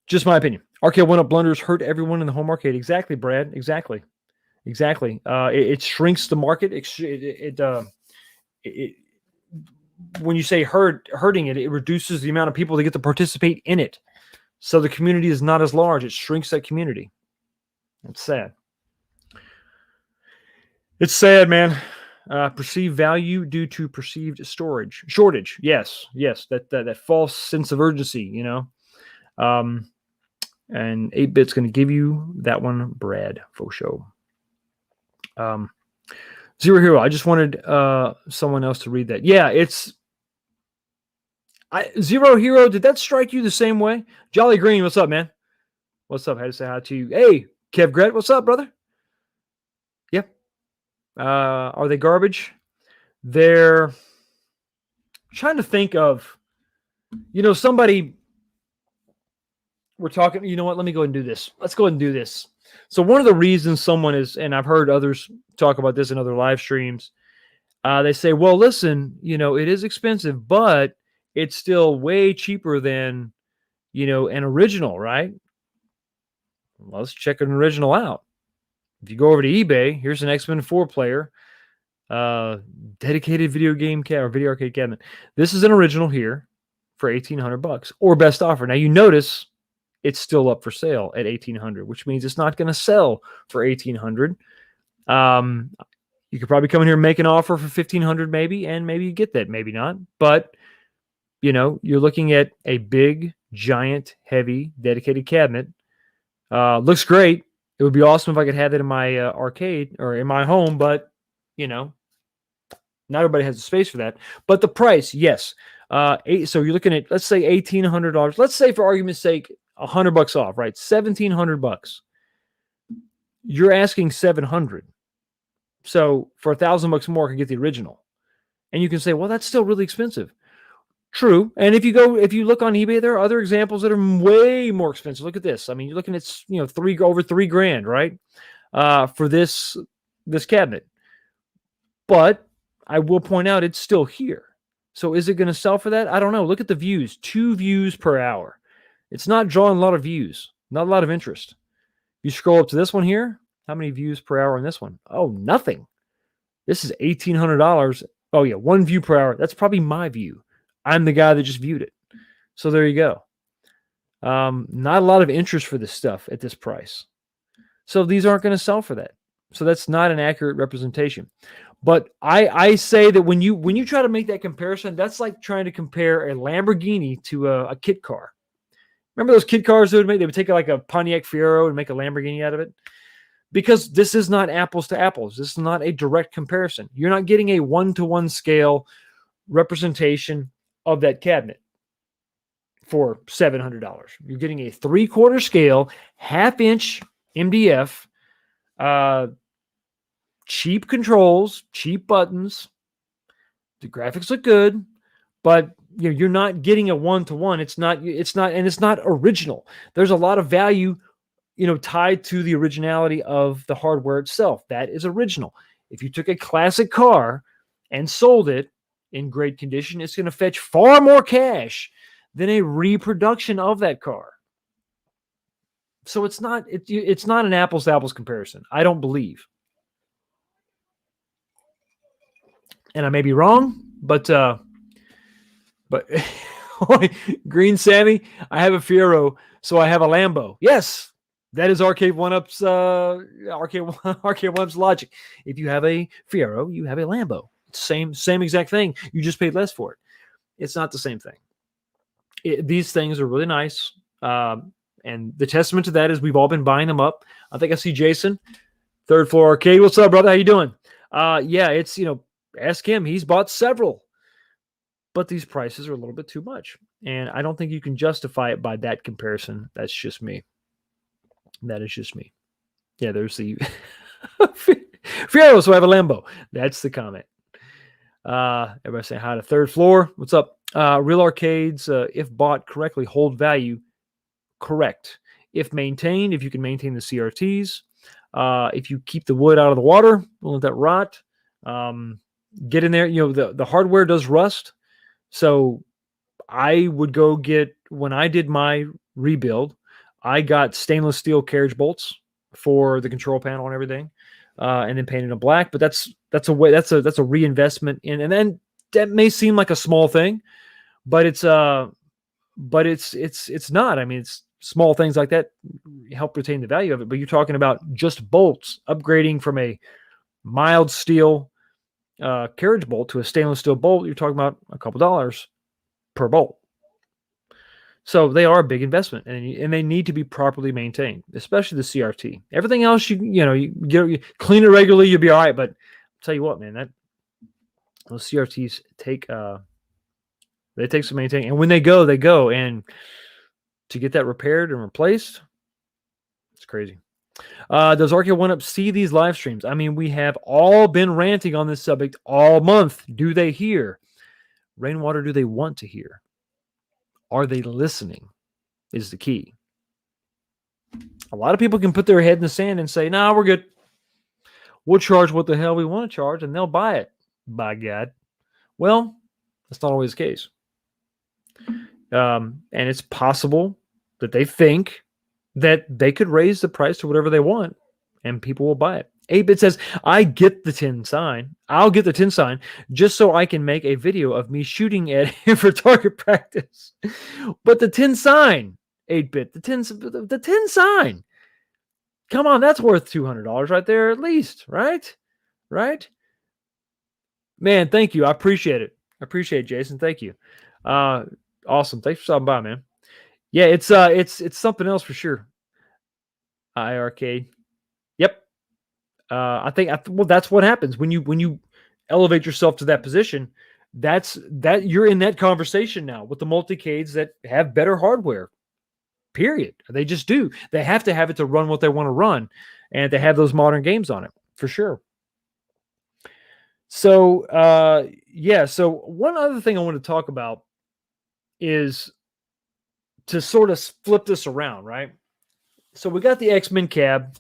A: just my opinion. RK1UP blunders hurt everyone in the home arcade. Exactly, Brad. Exactly. It shrinks the market. When you say hurting it, it reduces the amount of people that get to participate in it. So the community is not as large. It shrinks that community. It's sad. It's sad, man. Perceived value due to perceived shortage. Yes, that false sense of urgency. And 8-bit's going to give you that one, Brad, for sure. Zero Hero. I just wanted someone else to read that. Yeah, it's Zero Hero. Did that strike you the same way? Jolly Green, what's up, man? What's up? Had to say hi to you. Hey, Kev Gret, what's up, brother? Yep. Are they garbage? They're trying to think of, somebody. We're talking, you know what? Let me go ahead and do this. Let's go ahead and do this. So one of the reasons someone is, and I've heard others talk about this in other live streams, they say, well, listen, it is expensive, but it's still way cheaper than, an original, right? Well, let's check an original out. If you go over to eBay, here's an X-Men 4 player, dedicated video arcade cabinet. This is an original here for $1,800 or best offer. Now you notice it's still up for sale at $1,800, which means it's not going to sell for $1,800. You could probably come in here and make an offer for $1,500 maybe, and maybe you get that, maybe not. But, you're looking at a big, giant, heavy, dedicated cabinet. Looks great. It would be awesome if I could have it in my arcade or in my home, but, not everybody has the space for that. But the price, yes. So you're looking at, let's say $1,800. Let's say, for argument's sake, $100 off, right? $1,700. You're asking $700. So for $1,000 more, I can get the original. And you can say, well, that's still really expensive. True. And if you look on eBay, there are other examples that are way more expensive. Look at this. I mean, you're looking at, over $3,000, right? For this cabinet. But I will point out it's still here. So is it going to sell for that? I don't know. Look at the views. 2 views per hour. It's not drawing a lot of views. Not a lot of interest. You scroll up to this one here. How many views per hour on this one? Oh, nothing. This is $1,800. Oh, yeah. 1 view per hour. That's probably my view. I'm the guy that just viewed it. So there you go. Not a lot of interest for this stuff at this price. So these aren't going to sell for that. So that's not an accurate representation. But I say that when you try to make that comparison, that's like trying to compare a Lamborghini to a kit car. Remember those kit cars they would make? They would take like a Pontiac Fiero and make a Lamborghini out of it. Because this is not apples to apples. This is not a direct comparison. You're not getting a 1-to-1 scale representation of that cabinet for $700. You're getting a 3/4 scale, 1/2-inch MDF, cheap controls, cheap buttons. The graphics look good, but you're not getting a 1-to-1. It's not original. There's a lot of value, tied to the originality of the hardware itself. That is original. If you took a classic car and sold it in great condition, it's going to fetch far more cash than a reproduction of that car. So it's not an apples to apples comparison. I don't believe. And I may be wrong, but Green Sammy, I have a Fiero, so I have a Lambo. Yes, that is Arcade 1-Up's Arcade 1-Up's logic. If you have a Fiero, you have a Lambo. Same exact thing. You just paid less for it. It's not the same thing. These things are really nice. And the testament to that is we've all been buying them up. I think I see Jason, 3rd Floor Arcade. What's up, brother? How you doing? Yeah, it's, ask him. He's bought several. But these prices are a little bit too much. And I don't think you can justify it by that comparison. That's just me. That is just me. Yeah, there's the Fiero, so I have a Lambo. That's the comment. Everybody saying hi to 3rd Floor. What's up? Real arcades, if bought correctly, hold value. Correct. If maintained, if you can maintain the CRTs, if you keep the wood out of the water, don't let that rot. Get in there. The hardware does rust. So I would go get, when I did my rebuild, I got stainless steel carriage bolts for the control panel and everything. And then painted them black, but that's a reinvestment in, and then that may seem like a small thing, but it's not. I mean, it's small things like that help retain the value of it. But you're talking about just bolts, upgrading from a mild steel carriage bolt to a stainless steel bolt. You're talking about a couple dollars per bolt. So they are a big investment, and they need to be properly maintained, especially the CRT. Everything else, you clean it regularly, you'll be all right. But I'll tell you what, man, those CRTs take some maintaining, and when they go, and to get that repaired and replaced, it's crazy. Does Arcade One Up see these live streams? I mean, we have all been ranting on this subject all month. Do they hear? Rainwater, do they want to hear? Are they listening? Is the key. A lot of people can put their head in the sand and say, "Nah, we're good. We'll charge what the hell we want to charge, and they'll buy it." By God. Well, that's not always the case. And it's possible that they think that they could raise the price to whatever they want, and people will buy it. 8-Bit says, I get the tin sign. I'll get the tin sign just so I can make a video of me shooting at him for target practice. But the tin sign, 8-Bit, the tin sign. Come on, that's worth $200 right there at least, right? Right? Man, thank you. I appreciate it. I appreciate it, Jason. Thank you. Awesome. Thanks for stopping by, man. Yeah, it's something else for sure. iArcade. Yep. I think that's what happens when you elevate yourself to that position. That you're in that conversation now with the multicades that have better hardware. Period. They just do. They have to have it to run what they want to run, and they have those modern games on it for sure. So So one other thing I want to talk about is to sort of flip this around, right? So we got the X-Men cab.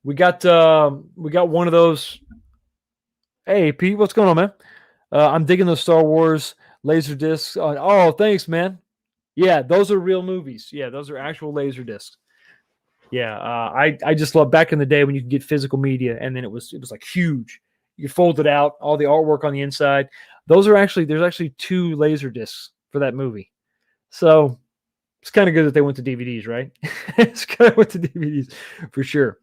A: We got one of those. Hey, Pete, what's going on, man? I'm digging those Star Wars laser discs. Oh, thanks, man. Yeah, those are real movies. Yeah, those are actual laser discs. Yeah, I just love back in the day when you could get physical media, and then it was like huge. You could fold it out, all the artwork on the inside. There's actually 2 laser discs for that movie. So it's kind of good that they went to DVDs, right? It's kind of went to DVDs for sure.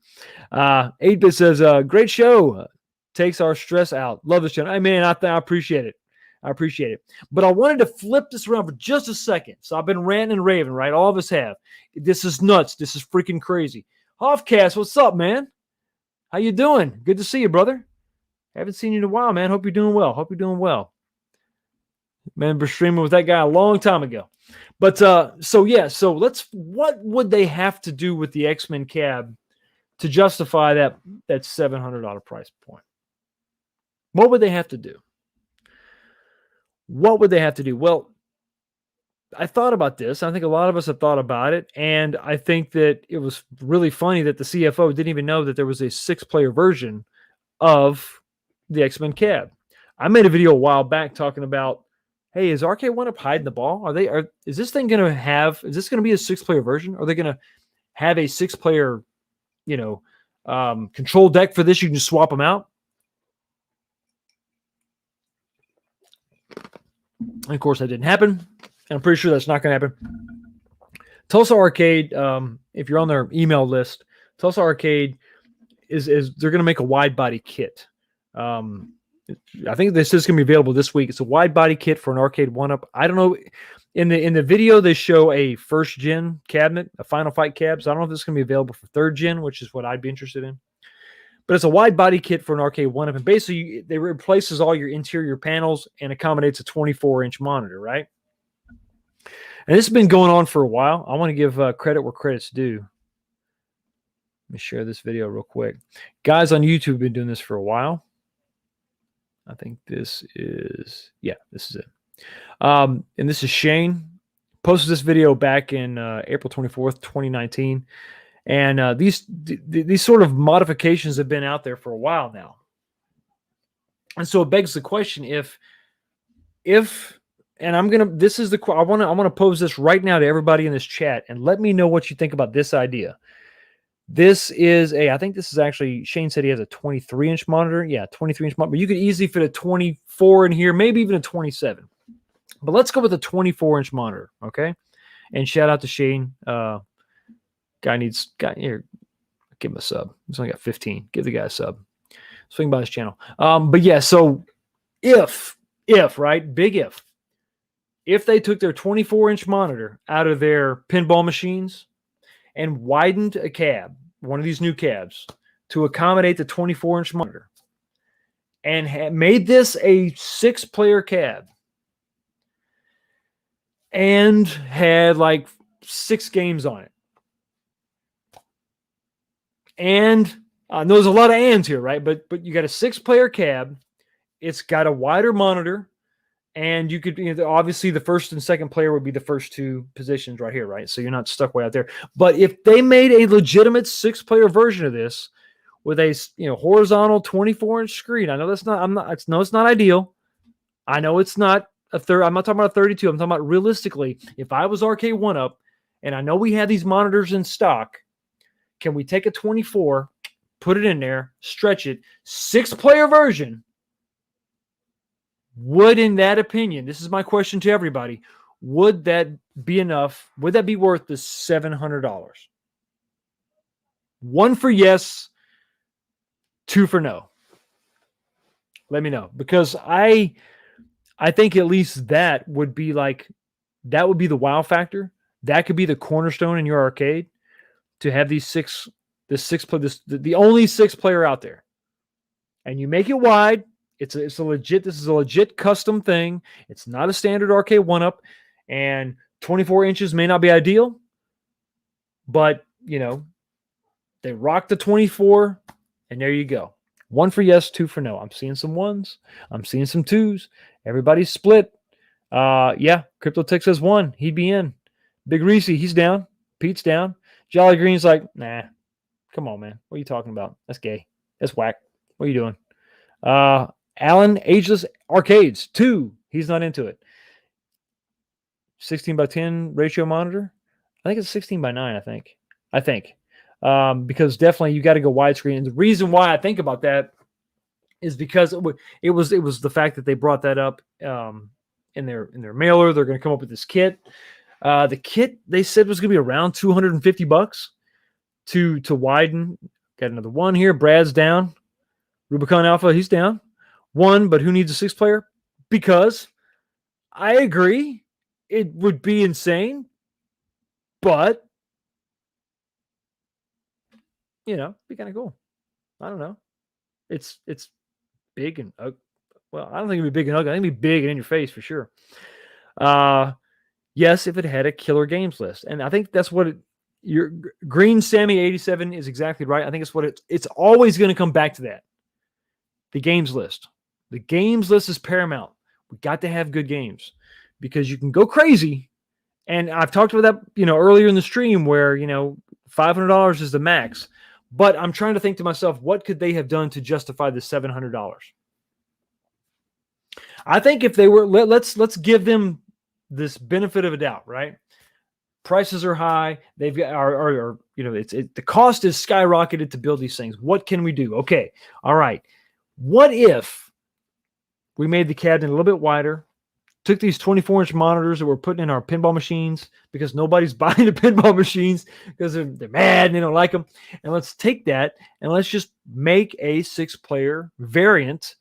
A: 8-Bit says, great show. Takes our stress out. Love this channel. Hey, man, I appreciate it. I appreciate it. But I wanted to flip this around for just a second. So I've been ranting and raving, right? All of us have. This is nuts. This is freaking crazy. Hoffcast, what's up, man? How you doing? Good to see you, brother. Haven't seen you in a while, man. Hope you're doing well. Remember streaming with that guy a long time ago. But so what would they have to do with the X-Men cab to justify that $700 price point? What would they have to do? Well, I thought about this. I think a lot of us have thought about it, and I think that it was really funny that the CFO didn't even know that there was a 6-player version of the X-Men cab. I made a video a while back talking about, hey, is Arcade One Up hiding the ball? Is this thing going to be a 6-player version? Are they going to have a 6-player, control deck for this? You can just swap them out. And of course, that didn't happen. And I'm pretty sure that's not going to happen. Tulsa Arcade, if you're on their email list, Tulsa Arcade is they're going to make a wide body kit. I think this is going to be available this week. It's a wide body kit for an Arcade One Up. I don't know. In the video, they show a 1st gen cabinet, a Final Fight cab. So I don't know if this is going to be available for 3rd gen, which is what I'd be interested in. But it's a wide body kit for an Arcade One Up, and basically it replaces all your interior panels and accommodates a 24-inch monitor, right? And this has been going on for a while. I want to give credit where credit's due. Let me share this video real quick. Guys on YouTube have been doing this for a while. I think this is it. And this is Shane. Posted this video back in April 24th, 2019. And these sort of modifications have been out there for a while now. And so it begs the question, and I want to pose this right now to everybody in this chat, and let me know what you think about this idea. I think this is actually, Shane said he has a 23-inch monitor. Yeah, 23-inch monitor. But you could easily fit a 24 in here, maybe even a 27. But let's go with a 24-inch monitor, okay? And shout out to Shane. guy here. Give him a sub. He's only got 15. Give the guy a sub. Swing by his channel. But yeah, so if right, big if they took their 24-inch monitor out of their pinball machines and widened a cab, one of these new cabs, to accommodate the 24-inch monitor, and made this a 6-player cab, and had like 6 games on it, and there's a lot of ands here, right? But you got a 6-player cab. It's got a wider monitor. And you could, obviously the first and second player would be the first 2 positions right here, right? So you're not stuck way out there. But if they made a legitimate 6-player version of this with a horizontal 24-inch screen, I know it's not ideal. I know it's not a third. I'm not talking about a 32. I'm talking about realistically. If I was RK1UP, and I know we have these monitors in stock, can we take a 24, put it in there, stretch it, 6-player version? Would, in that opinion, this is my question to everybody, would that be enough? Would that be worth the $700? 1 for yes, 2 for no. Let me know, because I think at least that would be the wow factor. That could be the cornerstone in your arcade, to have the only 6-player out there, and you make it wide. This is a legit custom thing. It's not a standard RK1UP, and 24 inches may not be ideal, but they rock the 24, and there you go. 1 for yes, 2 for no. I'm seeing some 1s. I'm seeing some 2s. Everybody's split. Yeah, CryptoTech says 1. He'd be in. Big Reese, he's down. Pete's down. Jolly Green's like, nah. Come on, man. What are you talking about? That's gay. That's whack. What are you doing? Alan, Ageless Arcades, 2. He's not into it. 16:10 ratio monitor. I think it's 16:9. I think. Because definitely you got to go widescreen. And the reason why I think about that is because it was the fact that they brought that up in their mailer. They're going to come up with this kit. The kit they said was going to be around $250 to widen. Got another 1 here. Brad's down. Rubicon Alpha, he's down. 1, but who needs a 6-player? Because I agree, it would be insane, but be kind of cool. I don't know. It's big and well, I don't think it'd be big and ugly. I think it'd be big and in your face for sure. Yes, if it had a killer games list, and I think that's what your Green Sammy 87 is exactly right. I think it's what it's always going to come back to that. The games list. The games list is paramount. We got to have good games, because you can go crazy. And I've talked about that, earlier in the stream, where, $500 is the max. But I'm trying to think to myself, what could they have done to justify the $700? I think if they were, let's give them this benefit of a doubt, right? Prices are high. They've got, the cost is skyrocketed to build these things. What can we do? Okay, all right. What if we made the cabinet a little bit wider, took these 24-inch monitors that we're putting in our pinball machines, because nobody's buying the pinball machines because they're mad and they don't like them, and let's take that and let's just make a 6-player variant.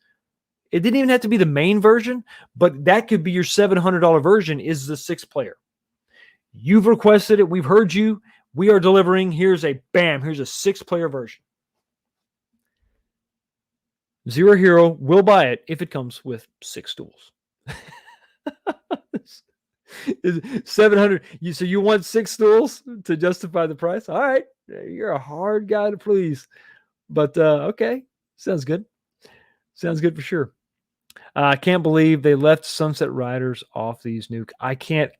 A: It didn't even have to be the main version, but that could be your $700 version, is the 6-player. You've requested it. We've heard you. We are delivering. Here's a 6-player version. Zero Hero will buy it if it comes with 6 stools. 700. So you want 6 stools to justify the price? All right, you're a hard guy to please, but okay, sounds good. Sounds good for sure. I can't believe they left Sunset Riders off these new. I don't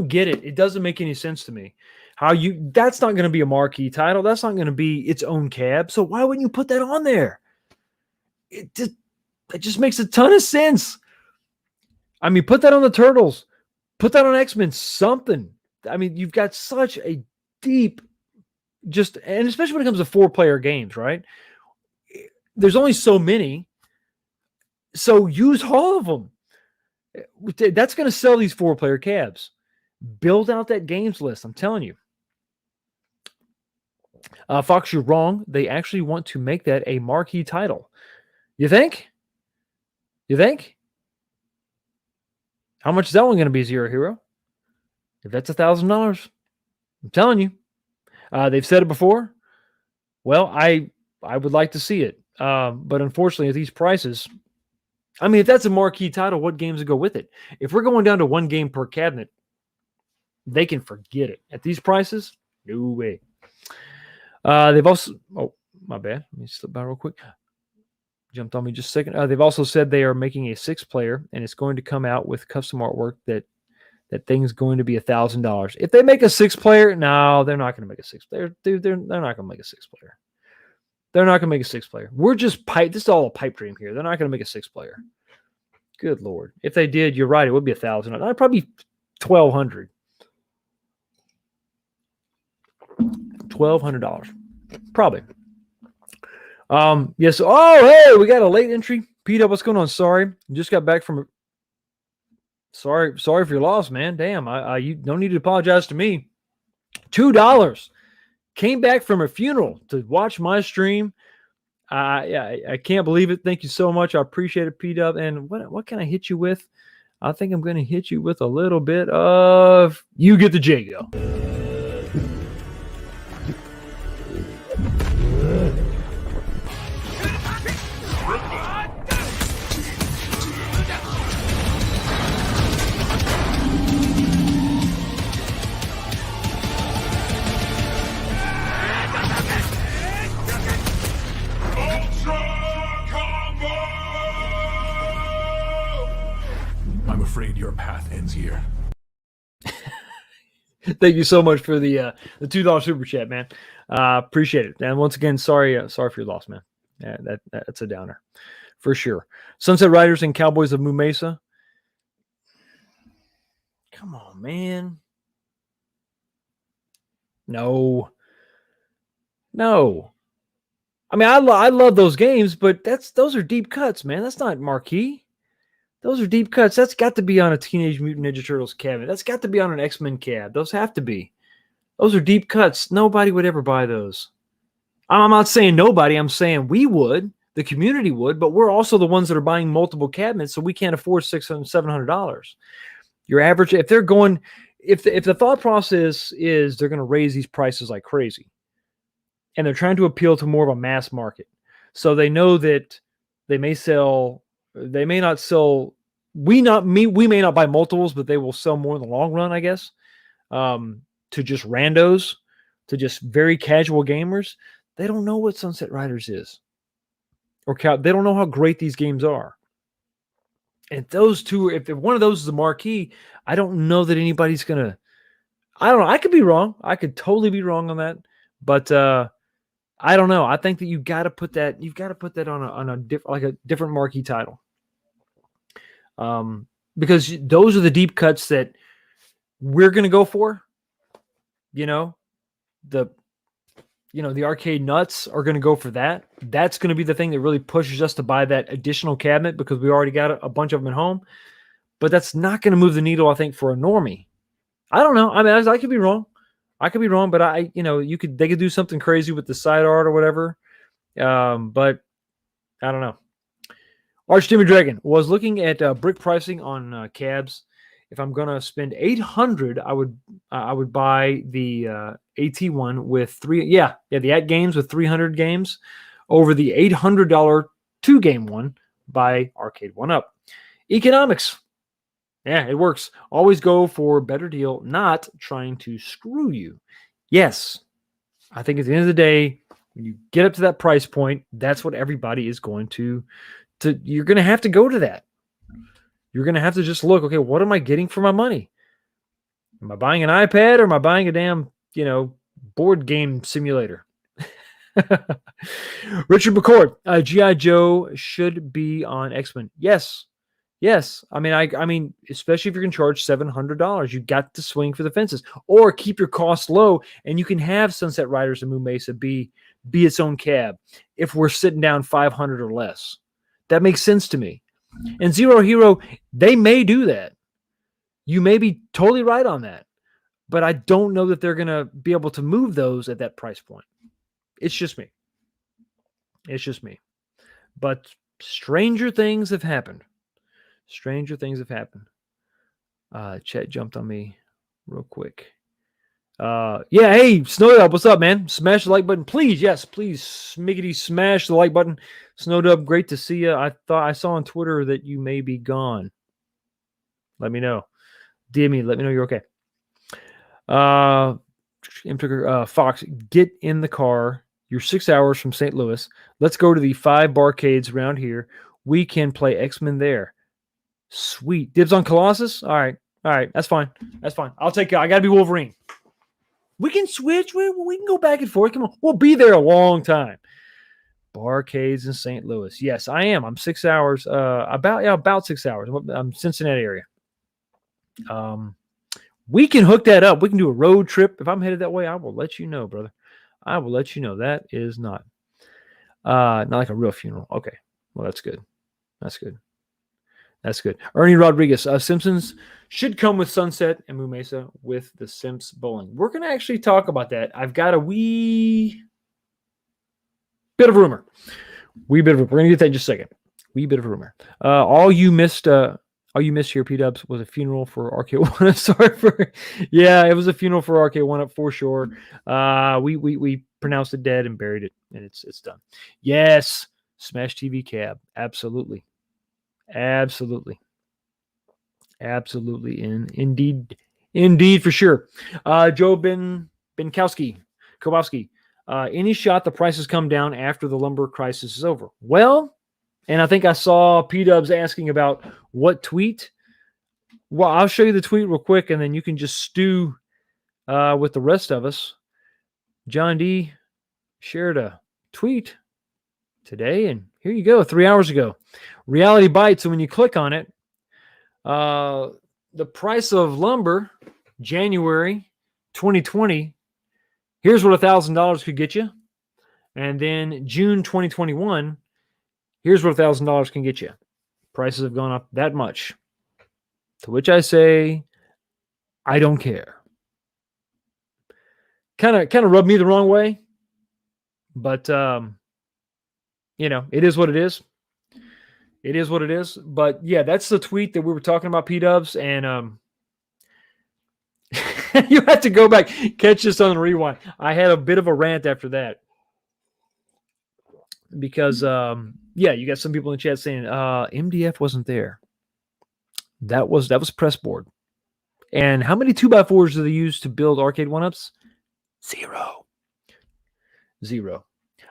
A: get it. It doesn't make any sense to me. That's not going to be a marquee title. That's not going to be its own cab. So why wouldn't you put that on there? It just makes a ton of sense. I mean, put that on the Turtles. Put that on X-Men. Something. I mean, you've got such a deep, and especially when it comes to 4-player games, right? There's only so many. So use all of them. That's going to sell these 4-player cabs. Build out that games list. I'm telling you. Fox, you're wrong. They actually want to make that a marquee title. You think? You think? How much is that one going to be, Zero Hero? If that's $1,000, I'm telling you. They've said it before. Well, I would like to see it. But unfortunately, at these prices, I mean, if that's a marquee title, what games would go with it? If we're going down to one game per cabinet, they can forget it. At these prices, no way. They've also, oh, my bad. Let me slip by real quick. Jumped on me just a second. They've also said they are making a 6-player, and it's going to come out with custom artwork that thing's going to be $1,000. If they make a 6-player, no, they're not going to make a 6-player. Dude, they're not going to make a 6-player. They're not going to make a 6-player. We're just pipe. This is all a pipe dream here. They're not going to make a 6-player. Good Lord. If they did, you're right. It would be $1,000. Probably $1,200. $1,200. Probably. Yes. Oh, hey, we got a late entry. Pete, what's going on? Sorry. Just got back from. Sorry for your loss, man. Damn. You don't need to apologize to me. $2. Came back from a funeral to watch my stream. I can't believe it. Thank you so much. I appreciate it, P-Dub. And what can I hit you with? I think I'm going to hit you with a little bit of You Get the Jago.
B: I'm afraid your path ends here.
A: Thank you so much for the $2 super chat, man. Appreciate it. And once again, sorry for your loss, man. That's a downer for sure. Sunset Riders and Cowboys of Moo Mesa. Come on, man. No. I mean, I love those games, but those are deep cuts, man. That's not marquee. Those are deep cuts. That's got to be on a Teenage Mutant Ninja Turtles cabinet. That's got to be on an X-Men cab. Those have to be. Those are deep cuts. Nobody would ever buy those. I'm not saying nobody. I'm saying we would. The community would, but we're also the ones that are buying multiple cabinets, so we can't afford $600, $700. Your average, if they're going, if the thought process is they're going to raise these prices like crazy, and they're trying to appeal to more of a mass market, so they know that they may not sell. We may not buy multiples, but they will sell more in the long run, I guess. To just randos, to just very casual gamers. They don't know what Sunset Riders is, or they don't know how great these games are. And those two, if one of those is a marquee, I don't know that anybody's gonna. I don't know. I could be wrong. I could totally be wrong on that, but I don't know. I think that you've got to put that. You've got to put that on a different marquee title. Because those are the deep cuts that we're going to go for. The arcade nuts are going to go for that. That's going to be the thing that really pushes us to buy that additional cabinet because we already got a bunch of them at home. But that's not going to move the needle, I think, for a normie. I don't know. I mean, I could be wrong. But they could do something crazy with the side art or whatever. But I don't know. Archdemon Dragon was looking at brick pricing on cabs. If I'm gonna spend $800, I would buy the AT one with the at games with 300 games over the $800 2-game one by Arcade 1UP. Economics. Yeah, it works. Always go for a better deal, not trying to screw you. Yes, I think at the end of the day, when you get up to that price point, that's what everybody is going to you're going to have to go to that. You're going to have to just look, okay, what am I getting for my money? Am I buying an iPad or am I buying a damn, board game simulator? Richard McCord, G.I. Joe should be on X-Men. Yes. I mean, especially if you're going to charge $700, you got to swing for the fences or keep your costs low, and you can have Sunset Riders and Moo Mesa be its own cab if we're sitting down 500 or less. That makes sense to me. And Zero Hero, they may do that. You may be totally right on that. but I don't know that they're going to be able to move those at that price point. It's just me. It's just me. But stranger things have happened. Stranger things have happened. Chet jumped on me real quick. Yeah, hey, Snowdub, what's up, man? Smash the like button, please. Yes, please, smiggity smash the like button. Snowdub, great to see you. I saw on Twitter that you may be gone. Let me know. DM me, let me know you're okay. Fox, get in the car. You're 6 hours from St. Louis. Let's go to the 5 barcades around here. We can play X-Men there. Sweet. Dibs on Colossus? All right. That's fine. I'll take it. I got to be Wolverine. We can switch. We can go back and forth. Come on. We'll be there a long time. Barcades in St. Louis. Yes, I am. I'm 6 hours. About 6 hours. I'm Cincinnati area. We can hook that up. We can do a road trip. If I'm headed that way, I will let you know, brother. I will let you know. That is not like a real funeral. Okay. Well, that's good. That's good. Ernie Rodriguez. Simpsons should come with Sunset and Moo Mesa with the Simps bowling. We're going to actually talk about that. I've got a wee bit of rumor. We're going to get that in just a second. Wee bit of rumor. All you missed here, P-Dubs, was a funeral for RK1. Sorry for... Yeah, it was a funeral for RK1 for sure. We pronounced it dead and buried it, and it's done. Yes, Smash TV Cab. Absolutely. Indeed, for sure. Joe Kowalski. Any shot the prices come down after the lumber crisis is over? Well, and I think I saw P-Dubs asking about what tweet. Well, I'll show you the tweet real quick, and then you can just stew with the rest of us. John D. shared a tweet today, and here you go, 3 hours ago. Reality Bites, and when you click on it, the price of lumber, January 2020, here's what $1,000 could get you. And then June 2021, here's what $1,000 can get you. Prices have gone up that much. To which I say, I don't care. Kind of rubbed me the wrong way. But, it is what it is. It is what it is. But, yeah, that's the tweet that we were talking about, P-Dubs. And you have to go back, catch this on rewind. I had a bit of a rant after that. Because, you got some people in the chat saying MDF wasn't there. That was press board. And how many 2x4s do they use to build arcade 1-ups? Zero.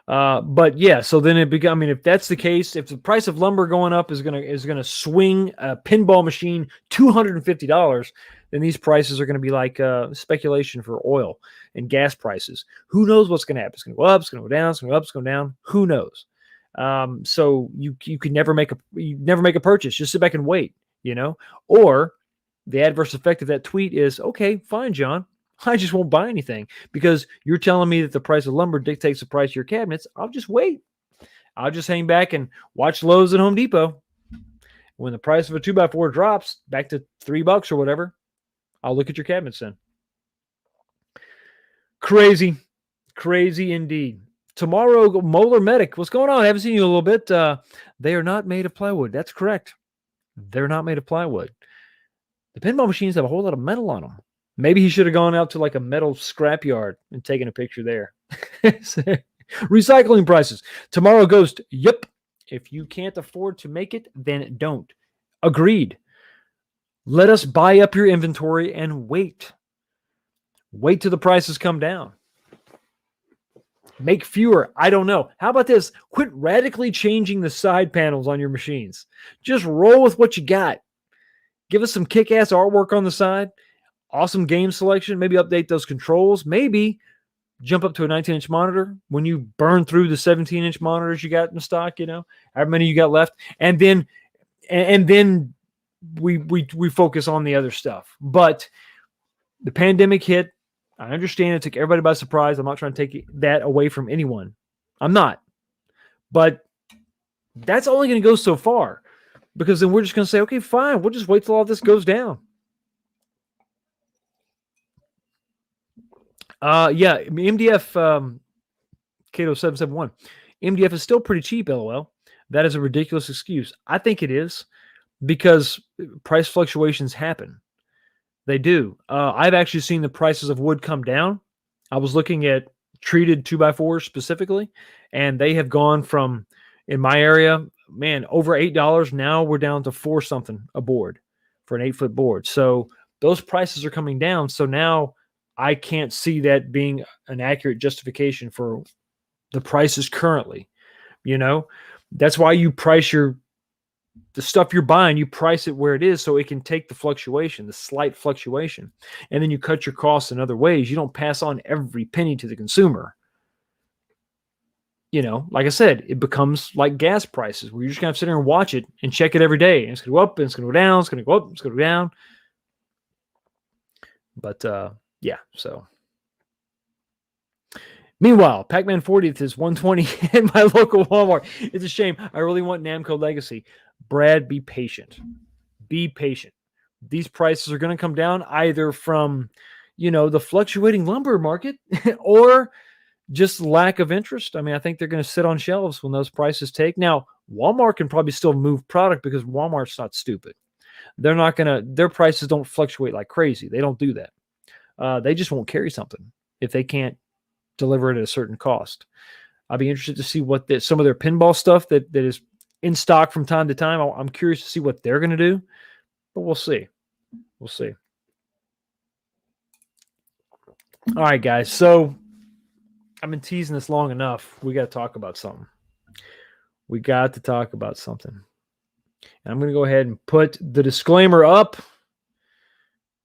A: But yeah, so then it becomes. I mean, if that's the case, if the price of lumber going up is gonna swing a pinball machine $250, then these prices are gonna be like speculation for oil and gas prices. Who knows what's gonna happen? It's gonna go up, it's gonna go down, it's gonna go up, it's gonna go down. Who knows? So you could never make a purchase. Just sit back and wait. Or the adverse effect of that tweet is, okay, fine, John. I just won't buy anything because you're telling me that the price of lumber dictates the price of your cabinets. I'll just wait. I'll just hang back and watch Lowe's at Home Depot. When the price of a 2x4 drops back to $3 or whatever, I'll look at your cabinets then. Crazy indeed. Tomorrow, Molar Medic. What's going on? I haven't seen you in a little bit. They are not made of plywood. That's correct. They're not made of plywood. The pinball machines have a whole lot of metal on them. Maybe he should have gone out to like a metal scrapyard and taken a picture there. Recycling prices. Tomorrow Ghost. Yep. If you can't afford to make it, then don't. Agreed. Let us buy up your inventory and wait. Wait till the prices come down. Make fewer. I don't know. How about this? Quit radically changing the side panels on your machines. Just roll with what you got. Give us some kick-ass artwork on the side. Awesome game selection. Maybe update those controls. Maybe jump up to a 19-inch monitor when you burn through the 17-inch monitors you got in stock, however many you got left. And then we focus on the other stuff. But the pandemic hit. I understand it took everybody by surprise. I'm not trying to take that away from anyone. I'm not. But that's only going to go so far because then we're just going to say, okay, fine. We'll just wait till all this goes down. Yeah, MDF Cato 771. MDF is still pretty cheap, LOL. That is a ridiculous excuse. I think it is because price fluctuations happen. They do. I've actually seen the prices of wood come down. I was looking at treated 2x4s specifically, and they have gone from, in my area, man, over $8. Now we're down to 4 something a board for an 8-foot board. So those prices are coming down. So now I can't see that being an accurate justification for the prices currently. You know, that's why you price the stuff you're buying, you price it where it is so it can take the fluctuation, the slight fluctuation. And then you cut your costs in other ways. You don't pass on every penny to the consumer. You know, like I said, it becomes like gas prices where you're just going to sit there and watch it and check it every day. And it's going to go up and it's going to go down. It's going to go up. It's going to go down. But yeah, so. Meanwhile, Pac-Man 40th is 120 at my local Walmart. It's a shame. I really want Namco Legacy. Brad, be patient. Be patient. These prices are going to come down either from, the fluctuating lumber market or just lack of interest. I mean, I think they're going to sit on shelves when those prices take. Now, Walmart can probably still move product because Walmart's not stupid. They're not going to, their prices don't fluctuate like crazy. They don't do that. They just won't carry something if they can't deliver it at a certain cost. I'll be interested to see what some of their pinball stuff that is in stock from time to time. I'm curious to see what they're going to do, but we'll see. We'll see. All right, guys. So I've been teasing this long enough. We got to talk about something. We got to talk about something. And I'm going to go ahead and put the disclaimer up.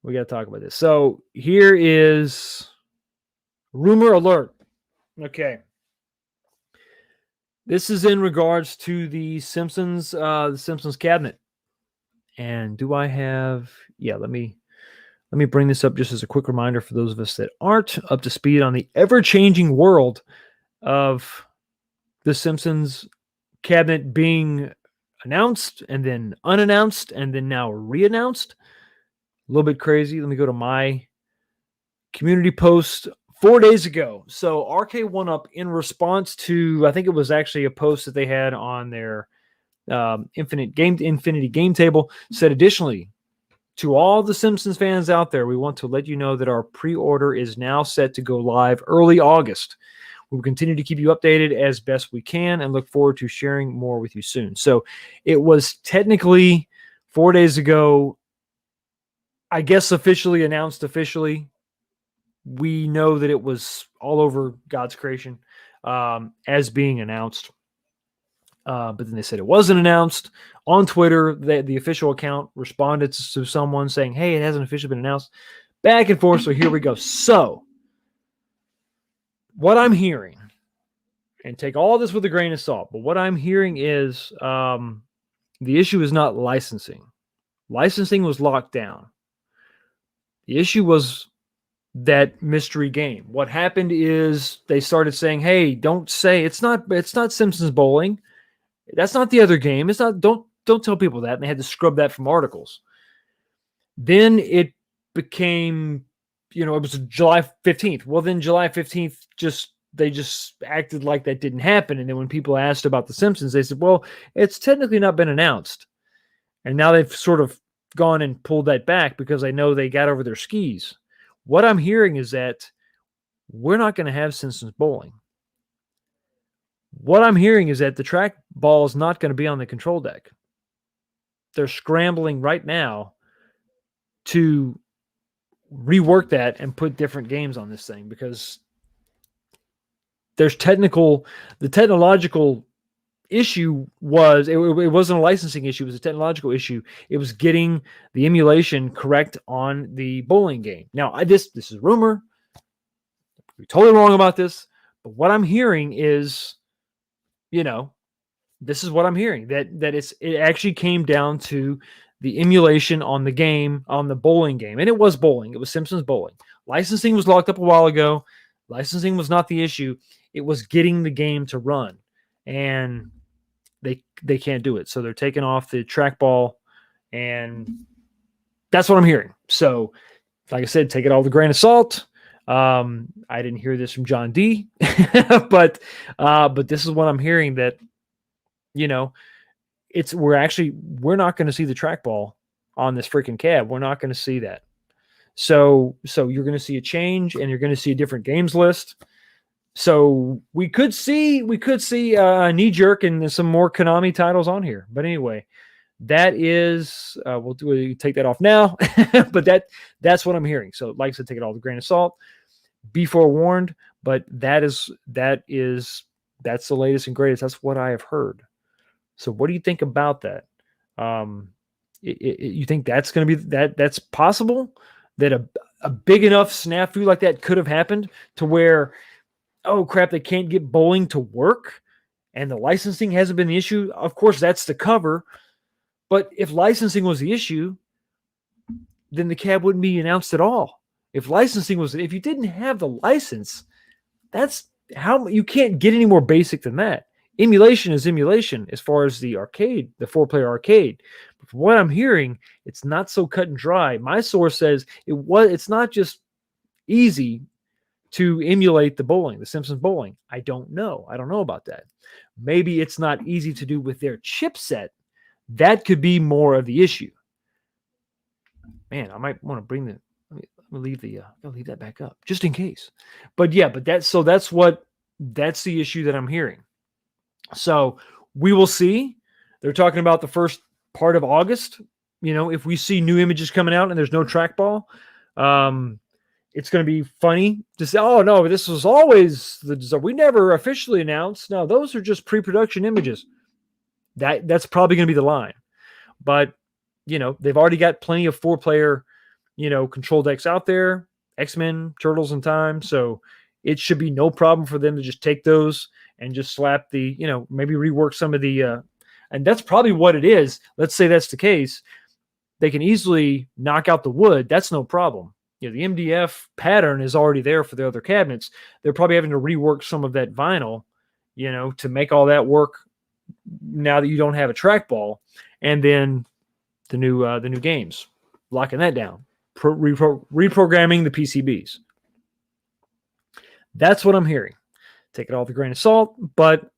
A: We got to talk about this. So here is rumor alert. Okay. This is in regards to the Simpsons cabinet. And do I have, let me bring this up just as a quick reminder for those of us that aren't up to speed on the ever-changing world of the Simpsons cabinet being announced and then unannounced and then now re-announced. A little bit crazy. Let me go to my community post 4 days ago. So RK1UP, in response to, I think it was actually a post that they had on their Infinity Game Table, said, additionally, to all the Simpsons fans out there, we want to let you know that our pre-order is now set to go live early August. We will continue to keep you updated as best we can and look forward to sharing more with you soon. So it was technically 4 days ago, I guess officially announced officially. We know that it was all over God's creation as being announced. But then they said it wasn't announced. On Twitter, the official account responded to someone saying, hey, it hasn't officially been announced. Back and forth, so here we go. So, what I'm hearing, and take all this with a grain of salt, but what I'm hearing is the issue is not licensing. Licensing was locked down. The issue was that mystery game. What happened is they started saying, hey, don't say it's not Simpsons Bowling. That's not the other game. It's not, don't tell people that. And they had to scrub that from articles. Then it became, it was July 15th. Well, then July 15th, they just acted like that didn't happen. And then when people asked about the Simpsons, they said, well, it's technically not been announced. And now they've sort of gone and pulled that back because I know they got over their skis. What I'm hearing is that we're not going to have Simpsons Bowling. What I'm hearing is that the track ball is not going to be on the control deck. They're scrambling right now to rework that and put different games on this thing because there's the technological issue was, it wasn't a licensing issue, it was a technological issue. It was getting the emulation correct on the bowling game. Now, this is a rumor. We're totally wrong about this, but what I'm hearing is, this is what I'm hearing, that it actually came down to the emulation on the game, on the bowling game. And it was bowling. It was Simpsons Bowling. Licensing was locked up a while ago. Licensing was not the issue. It was getting the game to run. And they can't do it. So they're taking off the trackball, and that's what I'm hearing. So, like I said, take it all with a grain of salt. I didn't hear this from John D, but this is what I'm hearing, that we're not going to see the trackball on this freaking cab. We're not going to see that. So you're going to see a change, and you're going to see a different games list. So we could see a knee jerk and some more Konami titles on here. But anyway, that is we'll take that off now. But that's what I'm hearing. So like I said, take it all with a grain of salt. Be forewarned. But that's the latest and greatest. That's what I have heard. So what do you think about that? You think that's going to be that's possible? That a big enough snafu like that could have happened to where, oh crap, they can't get bowling to work and the licensing hasn't been the issue. Of course, that's the cover. But if licensing was the issue, then the cab wouldn't be announced at all. If you didn't have the license, that's how you can't get any more basic than that. Emulation is emulation as far as the arcade, the 4-player arcade. But from what I'm hearing, it's not so cut and dry. My source says it's not just easy to emulate the Simpsons bowling. I don't know. I don't know about that. Maybe it's not easy to do with their chipset. That could be more of the issue. Man, I might want to bring the. I'll leave that back up just in case. But that's the issue that I'm hearing. So we will see. They're talking about the first part of August. If we see new images coming out and there's no trackball, it's going to be funny to say, oh no, this was always we never officially announced. No, those are just pre-production images. That's probably going to be the line. But they've already got plenty of 4-player, control decks out there, X-Men, Turtles in Time. So it should be no problem for them to just take those and just slap maybe rework some of the, and that's probably what it is. Let's say that's the case. They can easily knock out the wood. That's no problem. The MDF pattern is already there for the other cabinets. They're probably having to rework some of that vinyl, to make all that work now that you don't have a trackball. And then the new games, locking that down, reprogramming the PCBs. That's what I'm hearing. Take it all with a grain of salt. But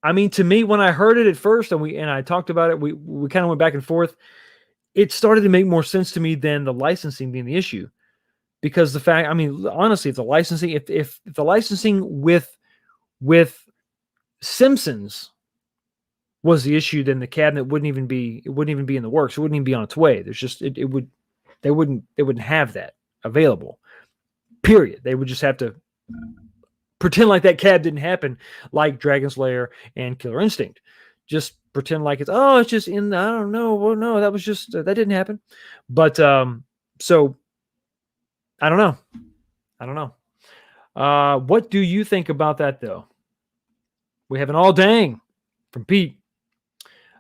A: I mean, to me, when I heard it at first and I talked about it, we kind of went back and forth. It started to make more sense to me than the licensing being the issue, because the fact, I mean, honestly, if the licensing, if the licensing with Simpsons was the issue, then the cabinet wouldn't even be in the works. It wouldn't even be on its way. There's just, they wouldn't have that available, period. They would just have to pretend like that cab didn't happen, like Dragon's Lair and Killer Instinct. Just pretend like it's just in the, I don't know. Well, no, that was just, that didn't happen. But, so I don't know. What do you think about that though? We have an all dang from Pete.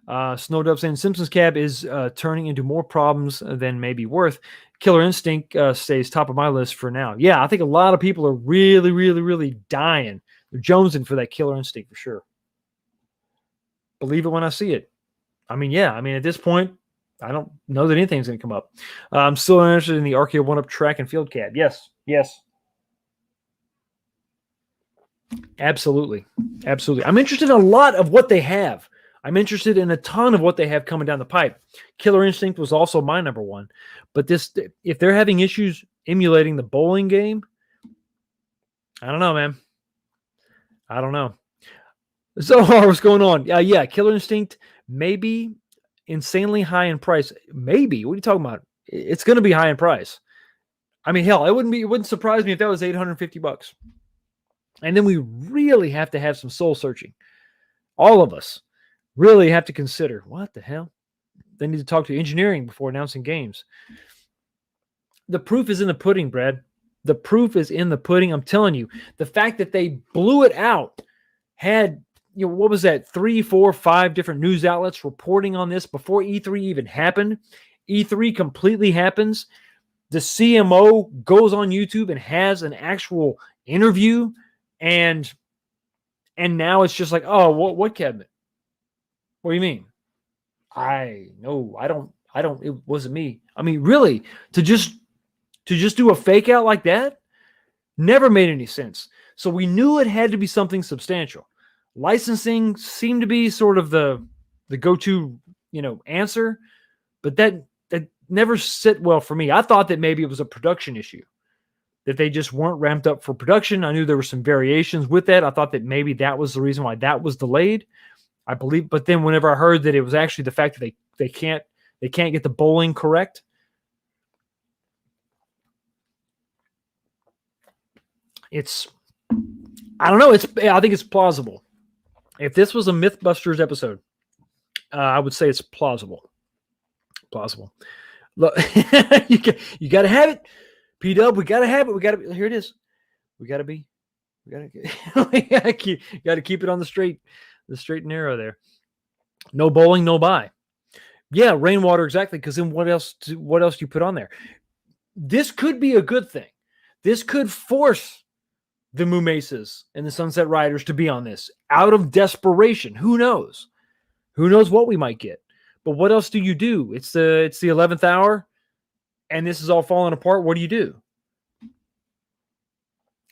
A: Snowdove saying Simpsons cab is turning into more problems than maybe worth. Killer Instinct stays top of my list for now. Yeah, I think a lot of people are really, really, really dying. They're jonesing for that Killer Instinct for sure. Believe it when I see it. I mean, at this point, I don't know that anything's going to come up. I'm still interested in the Arcade 1-Up track and field cab. Yes. Absolutely. I'm interested in a lot of what they have. I'm interested in a ton of what they have coming down the pipe. Killer Instinct was also my number one. But if they're having issues emulating the bowling game, I don't know, man. I don't know. So what's going on? Yeah, Killer Instinct maybe insanely high in price. Maybe. What are you talking about? It's going to be high in price. I mean, hell, it wouldn't surprise me if that was $850. And then we really have to have some soul searching. All of us really have to consider, what the hell? They need to talk to engineering before announcing games. The proof is in the pudding, Brad. The proof is in the pudding. I'm telling you, the fact that they blew it out, had, what was that? 3, 4, 5 different news outlets reporting on this before E3 even happened. E3 completely happens. The CMO goes on YouTube and has an actual interview, and now it's just like, oh, what cabinet? What do you mean? I don't, it wasn't me. I mean, really, to just do a fake out like that? Never made any sense. So we knew it had to be something substantial. Licensing seemed to be sort of the go-to, answer, but that never sit well for me. I thought that maybe it was a production issue, that they just weren't ramped up for production. I knew there were some variations with that. I thought that maybe that was the reason why that was delayed. I believe, but then whenever I heard that it was actually the fact that they can't get the bowling correct, I don't know. I think it's plausible. If this was a Mythbusters episode, I would say it's plausible. Plausible. Look, you got to have it. P-Dub, we got to have it. Here it is. We got to keep it on the straight and narrow there. No bowling, no buy. Yeah, rainwater, exactly. Because then what else do you put on there? This could be a good thing. This could force the Moo Mesas and the Sunset Riders to be on this out of desperation. Who knows? Who knows what we might get? But what else do you do? It's the 11th hour, and this is all falling apart. What do you do?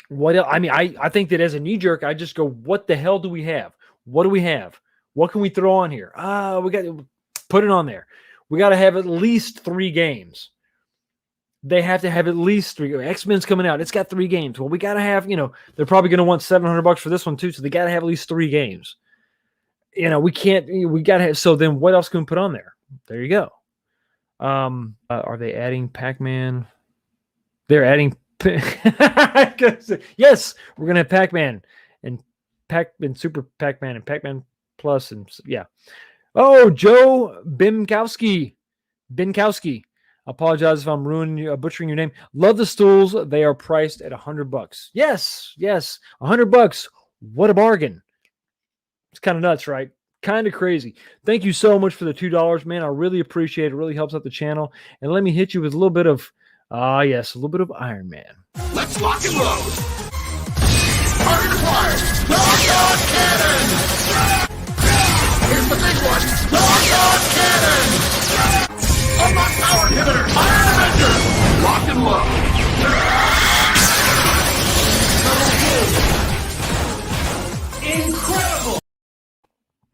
A: What else? I mean, I think that as a knee jerk, I just go, what the hell do we have? What do we have? What can we throw on here? We got to put it on there. We got to have at least 3 games. They have to have at least 3. X-Men's coming out. It's got 3 games. Well, we got to have, they're probably going to want $700 for this one too. So they got to have at least 3 games. We got to have, so then what else can we put on there? There you go. Are they adding Pac-Man? They're adding, yes, we're going to have Pac-Man and Super Pac-Man and Pac-Man Plus. And yeah. Oh, Joe Bimkowski. Apologize if I'm butchering your name. Love the stools. They are priced at $100. Yes, $100. What a bargain. It's kind of nuts, right? Kind of crazy. Thank you so much for the $2, man. I really appreciate it. It really helps out the channel. And let me hit you with a little bit of, a little bit of Iron Man.
B: Let's lock and load. Target acquired. Knockout cannon. Here's the big one. Knockout cannon. Unlock power inhibitor. Iron Avenger. Lock and load. Incredible.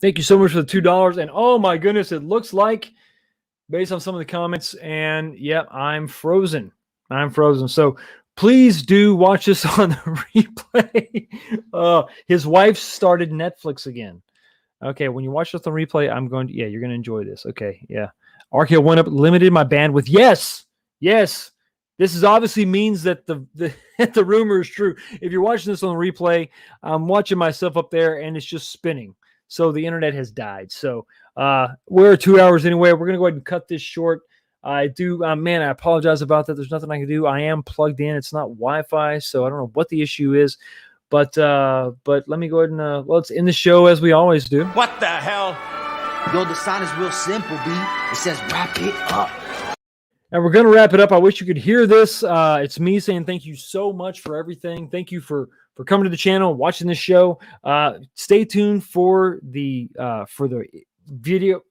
A: Thank you so much for the $2. And oh my goodness, it looks like, based on some of the comments, and yeah, I'm frozen. So please do watch this on the replay. His wife started Netflix again. Okay, when you watch this on replay, you're going to enjoy this. Okay, yeah. RKO went up, limited my bandwidth. Yes. This is obviously means that the rumor is true. If you're watching this on the replay, I'm watching myself up there, and it's just spinning. So the internet has died. So we're 2 hours anyway. We're going to go ahead and cut this short. I apologize about that. There's nothing I can do. I am plugged in. It's not Wi-Fi, so I don't know what the issue is. But let me go ahead and let's end the show as we always do.
C: What the hell?
D: Yo, the sign is real simple, B. It says wrap it up.
A: And we're going to wrap it up. I wish you could hear this. It's me saying thank you so much for everything. Thank you for coming to the channel, watching this show. Stay tuned for the video.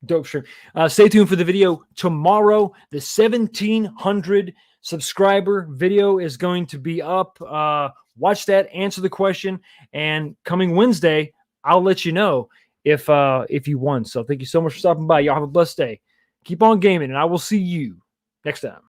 A: Dope stream. Stay tuned for the video tomorrow. The 1,700 subscriber video is going to be up. Watch that, answer the question, and coming Wednesday, I'll let you know if you won. So thank you so much for stopping by. Y'all have a blessed day. Keep on gaming, and I will see you next time.